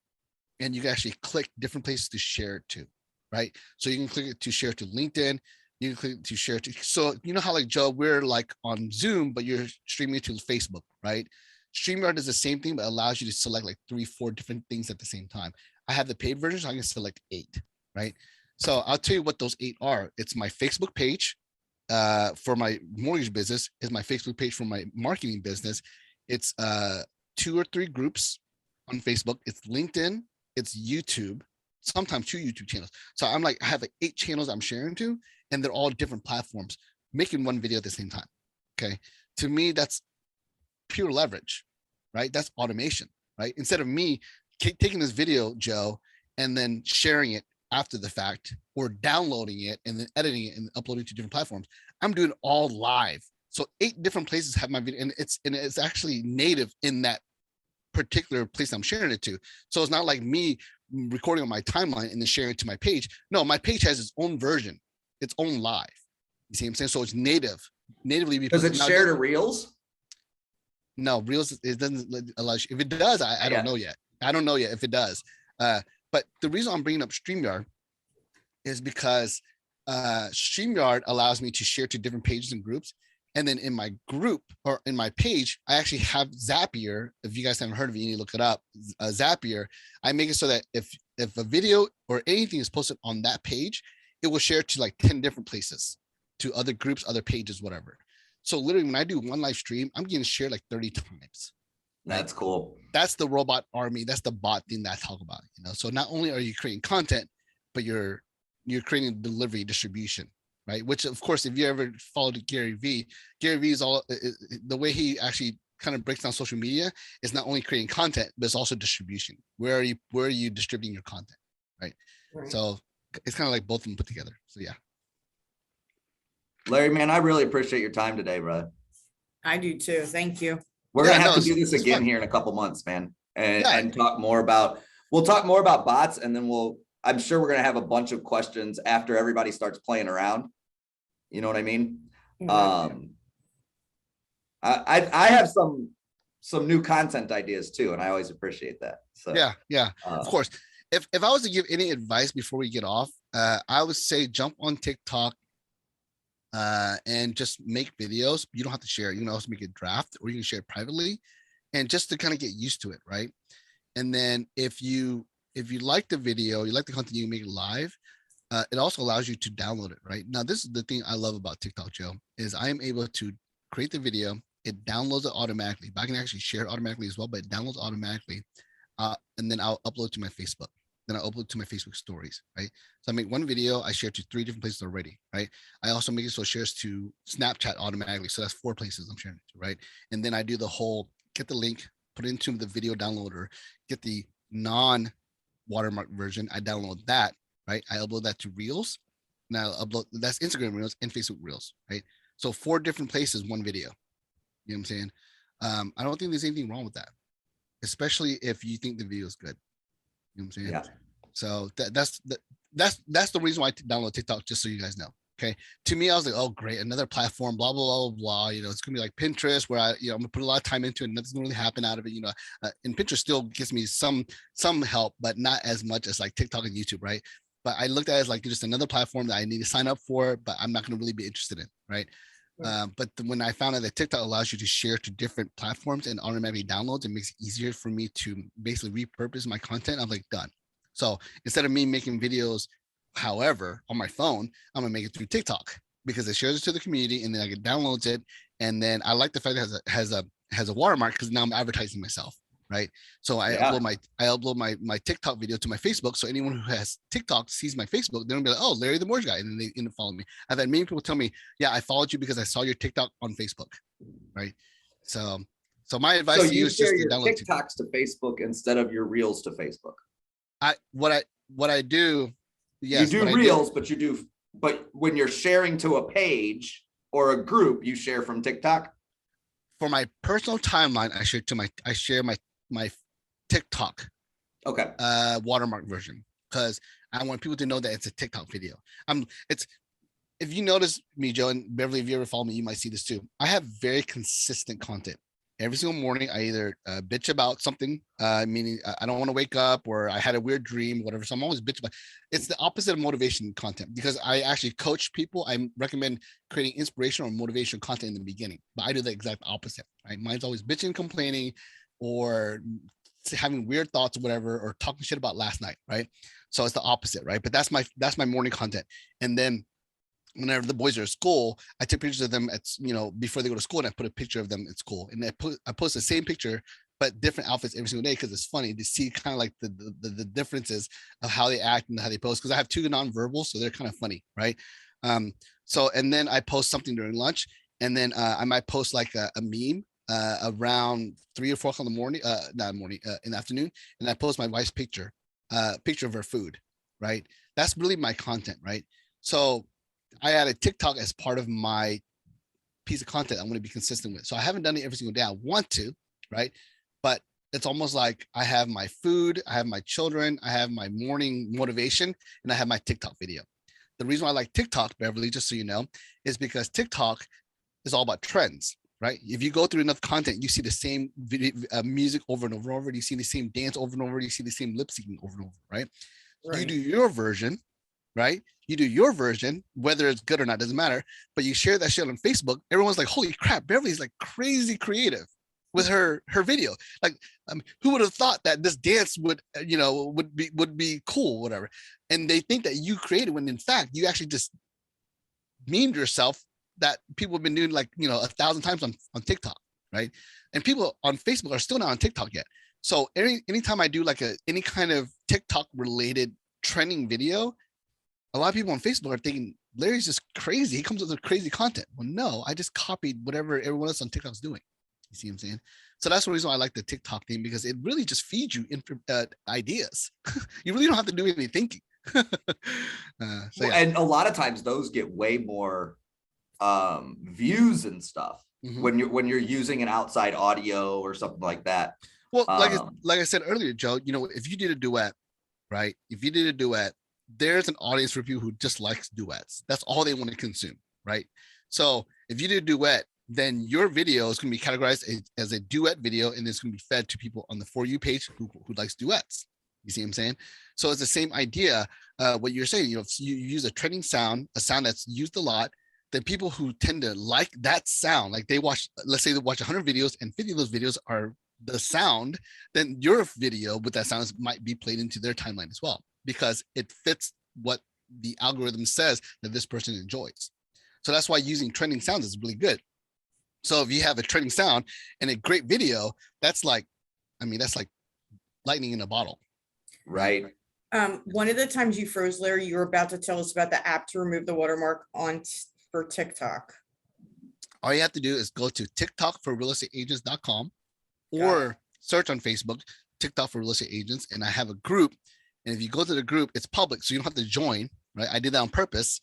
and you can actually click different places to share it to, right? So you can click it to share it to LinkedIn, you can click it to share it to, so you know how like Joe, we're like on Zoom, but you're streaming it to Facebook, right? StreamYard does the same thing, but allows you to select like 3-4 different things at the same time. I have the paid version, so I can select 8, right? So I'll tell you what those 8 are. It's my Facebook page for my mortgage business, is my Facebook page for my marketing business. It's 2 or 3 groups on Facebook. It's LinkedIn, it's YouTube, sometimes 2 YouTube channels. So I'm like, I have like 8 channels I'm sharing to, and they're all different platforms, making one video at the same time. Okay. To me, that's pure leverage, right? That's automation, right? Instead of me taking this video, Joe, and then sharing it after the fact, or downloading it and then editing it and uploading to different platforms, I'm doing it all live. So 8 different places have my video, and it's actually native in that particular place I'm sharing it to. So it's not like me recording on my timeline and then sharing it to my page. No, my page has its own version, its own live. You see what I'm saying? So it's natively. Does it share to Reels? No, Reels, it doesn't allow you. If it does, I don't know yet. I don't know yet if it does. But the reason I'm bringing up StreamYard is because StreamYard allows me to share to different pages and groups. And then in my group, or in my page, I actually have Zapier. If you guys haven't heard of it, you need to look it up. Zapier. I make it so that if a video or anything is posted on that page, it will share to like 10 different places, to other groups, other pages, whatever. So literally, when I do one live stream, I'm getting shared like 30 times. That's cool. That's the robot army. That's the bot thing that I talk about. So not only are you creating content, but you're creating delivery, distribution, right? Which of course, if you ever followed Gary Vee is all the way he actually kind of breaks down social media is not only creating content, but it's also distribution. Where are you distributing your content, right? So it's kind of like both of them put together. So yeah. Larry, man, I really appreciate your time today, bro. I do too. Thank you. We're gonna have to do this again here in a couple months, man, and talk more about. We'll talk more about bots, and then I'm sure we're gonna have a bunch of questions after everybody starts playing around. You know what I mean? I have some new content ideas too, and I always appreciate that. So yeah, of course. If I was to give any advice before we get off, I would say jump on TikTok. And just make videos. You don't have to share it. You can also make a draft, or you can share it privately, and just to kind of get used to it, right? And then if you like the video, you like the content, you can make it live. It also allows you to download it, right? Now, this is the thing I love about TikTok, Joe, is I am able to create the video. It downloads it automatically, but I can actually share it automatically as well, but it downloads automatically. And then I'll upload to my Facebook. Then I upload to my Facebook stories, right? So I make one video, I share to 3 different places already, right? I also make it so it shares to Snapchat automatically. So that's 4 places I'm sharing it to, right? And then I do the whole, get the link, put it into the video downloader, get the non-watermark version, I download that, right? I upload that to Reels. Now upload, that's Instagram Reels and Facebook Reels, right? So 4 different places, one video. You know what I'm saying? I don't think there's anything wrong with that, especially if you think the video is good. You know what I'm saying? Yeah. So that's the reason why I download TikTok, just so you guys know. Okay. To me, I was like, oh, great, another platform, blah, blah, blah, blah. It's gonna be like Pinterest, where I'm gonna put a lot of time into it, and nothing's gonna really happen out of it. And Pinterest still gives me some help, but not as much as like TikTok and YouTube, right? But I looked at it as like just another platform that I need to sign up for, but I'm not gonna really be interested in, right? But when I found out that TikTok allows you to share to different platforms and automatically downloads, it makes it easier for me to basically repurpose my content. I'm like, done. So instead of me making videos, however, on my phone, I'm gonna make it through TikTok, because it shares it to the community, and then I can download it. And then I like the fact that it has a watermark, because now I'm advertising myself. right? So I Yeah. upload my TikTok video to my Facebook. So anyone who has TikTok sees my Facebook, they're gonna be like, oh, Larry the Mortgage Guy, and then they end up following me. I've had many people tell me, yeah, I followed you because I saw your TikTok on Facebook, right? So my advice So to you you is just share to your download TikToks to Facebook instead of your reels to Facebook. What I do, yes, you do what I reels, but when you're sharing to a page or a group, you share from TikTok. For my personal timeline, I share my TikTok Okay. watermark version, because I want people to know that it's a TikTok video. It's if you notice me, Joe, and Beverly, if you ever follow me, you might see this too. I have very consistent content. Every single morning, I either bitch about something, meaning I don't want to wake up, or I had a weird dream, whatever. So I'm always bitch about. It's the opposite of motivation content, because I actually coach people. I recommend creating inspirational or motivational content in the beginning, but I do the exact opposite. Right? Mine's always bitching, complaining, or having weird thoughts or whatever, or talking shit about last night. Right? So it's the opposite, right? But that's my morning content, and then whenever the boys are at school, I take pictures of them at, before they go to school, and I put a picture of them at school, and I post the same picture but different outfits every single day, because it's funny to see kind of like the differences of how they act and how they post, because I have two nonverbals, so they're kind of funny, right? So and then I post something during lunch, and then I might post like a meme around 3 or 4 o'clock in the morning, not morning, in the afternoon, and I post my wife's picture of her food, right? That's really my content, right? So I added TikTok as part of my piece of content I'm going to be consistent with. So I haven't done it every single day. I want to, right? But it's almost like I have my food, I have my children, I have my morning motivation, and I have my TikTok video. The reason why I like TikTok, Beverly, just so you know, is because TikTok is all about trends, right? If you go through enough content, you see the same video, music over and over and over. You see the same dance over and over. You see the same lip syncing over and over, right? You do your version, right? You do your version, whether it's good or not, doesn't matter. But you share that shit on Facebook. Everyone's like, holy crap, Beverly's like crazy creative with her video. Like, who would have thought that this dance would be cool, whatever. And they think that you created, when in fact you actually just memed yourself that people have been doing, like, 1,000 times on TikTok, right? And people on Facebook are still not on TikTok yet. So anytime I do like any kind of TikTok related trending video, a lot of people on Facebook are thinking Larry's just crazy. He comes up with crazy content. Well, no, I just copied whatever everyone else on TikTok's doing. You see what I'm saying? So that's the reason why I like the TikTok thing, because it really just feeds you ideas. You really don't have to do any thinking. Yeah. And a lot of times those get way more views and stuff when you're using an outside audio or something like that. Well, like I said earlier, Joe, if you did a duet, right? If you did a duet, there's an audience for people who just likes duets. That's all they want to consume, right? So if you did a duet, then your video is going to be categorized as a duet video, and it's going to be fed to people on the For You page who likes duets. You see what I'm saying? So it's the same idea. What you're saying, if you use a trending sound, a sound that's used a lot, then people who tend to like that sound, like let's say they watch 100 videos and 50 of those videos are the sound, then your video with that sound might be played into their timeline as well, because it fits what the algorithm says that this person enjoys. So that's why using trending sounds is really good. So if you have a trending sound and a great video, that's like lightning in a bottle. Right. One of the times you froze, Larry, you were about to tell us about the app to remove the watermark for TikTok. All you have to do is go to tiktokforrealestateagents.com or search on Facebook, TikTok for Real Estate Agents. And I have a group. And if you go to the group, it's public, so you don't have to join, right? I did that on purpose.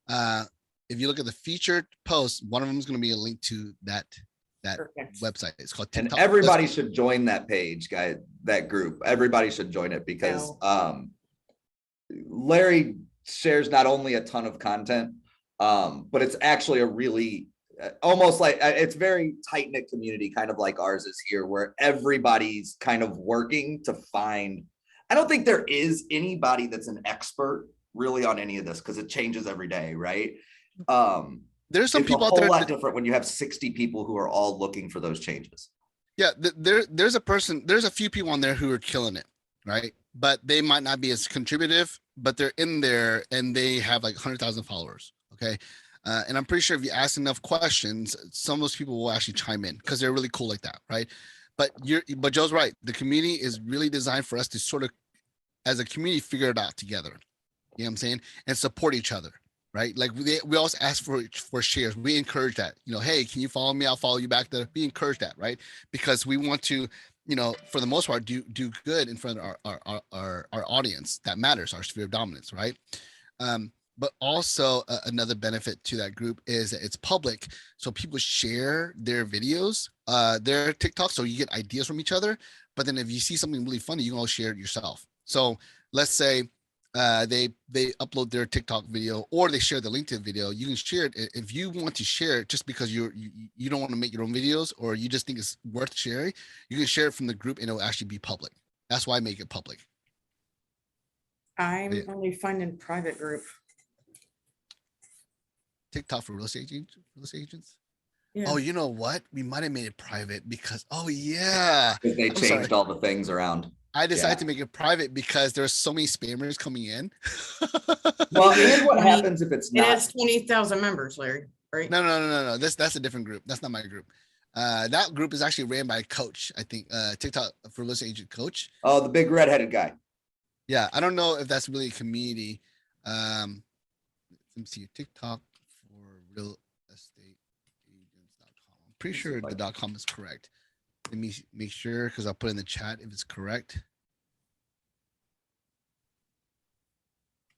If you look at the featured posts, one of them is going to be a link to that website. It's called TikTok. And everybody should join that page, guys, that group. Everybody should join it, because Larry shares not only a ton of content, but it's actually a really almost like it's very tight-knit community, kind of like ours is here, where everybody's kind of working to find. I don't think there is anybody that's an expert really on any of this, because it changes every day, right? There's some people out there. It's a whole lot different when you have 60 people who are all looking for those changes. Yeah, there's a few people on there who are killing it, right? But they might not be as contributive, but they're in there and they have like 100,000 followers. Okay. And I'm pretty sure if you ask enough questions, some of those people will actually chime in, because they're really cool like that, right? but Joe's right. The community is really designed for us to sort of, as a community, figure it out together. You know what I'm saying? And support each other, right? Like we also ask for shares. We encourage that. You know, hey, can you follow me? I'll follow you back there. We encourage that, right? Because we want to, you know, for the most part, do good in front of our audience. That matters, our sphere of dominance, right? But also another benefit to that group is that it's public, so people share their videos, their TikTok, so you get ideas from each other. But then if you see something really funny, you can all share it yourself. So let's say they upload their TikTok video, or they share the link to the video. You can share it if you want to share it, just because you don't want to make your own videos, or you just think it's worth sharing. You can share it from the group, and it'll actually be public. That's why I make it public. I'm only finding private group. TikTok for real estate agents. Yeah. Oh, you know what? We might have made it private because, oh yeah, Because they changed all the things around. I decided to make it private because there's so many spammers coming in. Well, here's what happens if it's It not. has 20,000 members, Larry, right? No. That's a different group. That's not my group. That group is actually ran by a coach, I think, TikTok for real estate agent coach. Oh, the big redheaded guy. Yeah, I don't know if that's really a community. Let me see, TikTok for real estate agents.com. I'm pretty sure the .com is correct. Let me make sure, because I'll put in the chat if it's correct.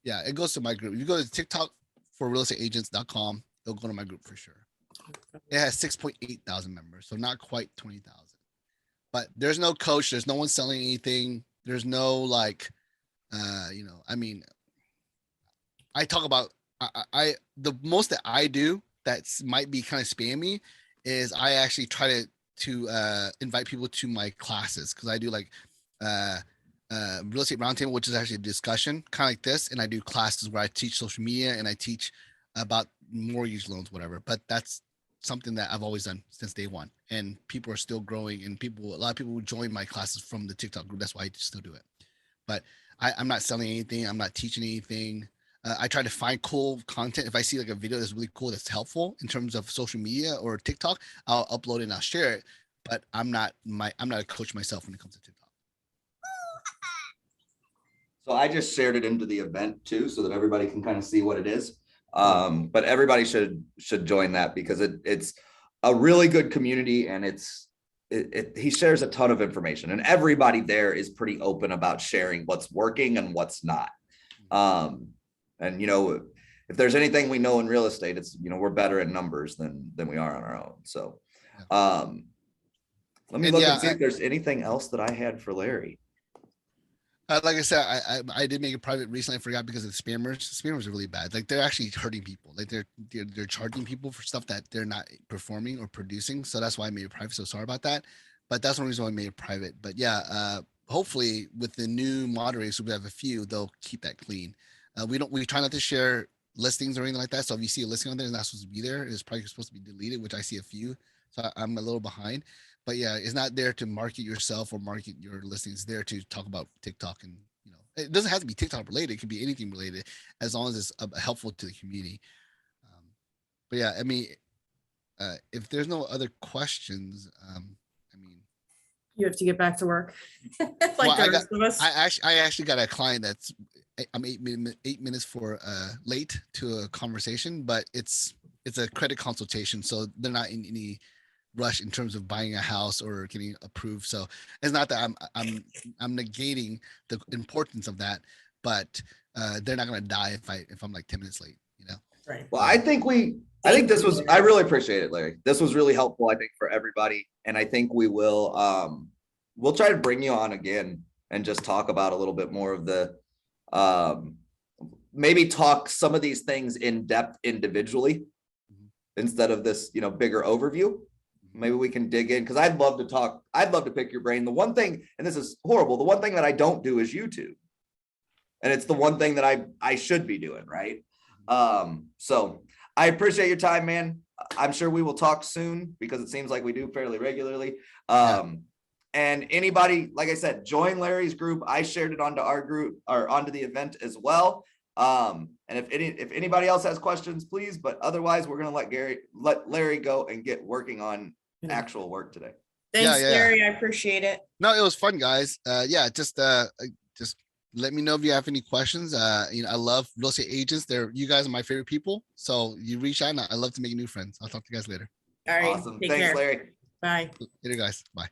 Yeah, it goes to my group. If you go to TikTok for real estate agents.com, it'll go to my group for sure. It has 6.8 thousand members, so not quite 20,000. But there's no coach. There's no one selling anything. There's no like, you know, I mean, I talk about the most that I do that might be kind of spammy is I actually try to invite people to my classes, because I do like real estate roundtable, which is actually a discussion kind of like this, and I do classes where I teach social media and I teach about mortgage loans, whatever. But that's something that I've always done since day one, and people are still growing, and a lot of people join my classes from the TikTok group. That's why I still do it. But I'm not selling anything. I'm not teaching anything. I try to find cool content. If I see like a video that's really cool, that's helpful in terms of social media or TikTok, I'll upload it and I'll share it. But I'm not a coach myself when it comes to TikTok. So I just shared it into the event too, so that everybody can kind of see what it is. But everybody should join that, because it's a really good community, and he shares a ton of information, and everybody there is pretty open about sharing what's working and what's not. And you know, if there's anything we know in real estate, it's, you know, we're better at numbers than we are on our own. So let me look and see if there's anything else that I had for Larry. Like I said, I did make it private recently. I forgot because of the spammers. Spammers are really bad. Like, they're actually hurting people. Like, they're charging people for stuff that they're not performing or producing. So that's why I made it private. So sorry about that. But that's one reason why I made it private. But yeah, hopefully with the new moderators, we have a few, they'll keep that clean. We try not to share listings or anything like that. So if you see a listing on there, it's not supposed to be there. It's probably supposed to be deleted, which I see a few. So I'm a little behind. But yeah, it's not there to market yourself or market your listings. It's there to talk about TikTok, and, you know, it doesn't have to be TikTok related. It could be anything related, as long as it's helpful to the community. But yeah, I mean, if there's no other questions, I mean, You have to get back to work. Like well, the rest of us. I actually got a client that's I'm 8 minutes for late to a conversation, but it's a credit consultation, so they're not in any rush in terms of buying a house or getting approved. So it's not that I'm negating the importance of that, but they're not going to die if I'm like 10 minutes late, you know? Right. Well, I think I really appreciate it, Larry. This was really helpful, I think, for everybody. And I think we'll try to bring you on again and just talk about a little bit more of the, maybe talk some of these things in depth individually instead of this, you know, bigger overview. Maybe we can dig in, because I'd love to talk. I'd love to pick your brain. The one thing, and this is horrible, the one thing that I don't do is YouTube. And it's the one thing that I should be doing, right? So I appreciate your time, man. I'm sure we will talk soon, because it seems like we do fairly regularly. And anybody, like I said, join Larry's group. I shared it onto our group, or onto the event as well. And if anybody else has questions, please. But otherwise, we're gonna let Larry go and get working on actual work today. Thanks, yeah. Larry. I appreciate it. No, it was fun, guys. Yeah, just let me know if you have any questions. I love real estate agents. You guys are my favorite people. So you reach out and I love to make new friends. I'll talk to you guys later. All right. Awesome. Take Thanks, care. Larry. Bye. Later, guys. Bye.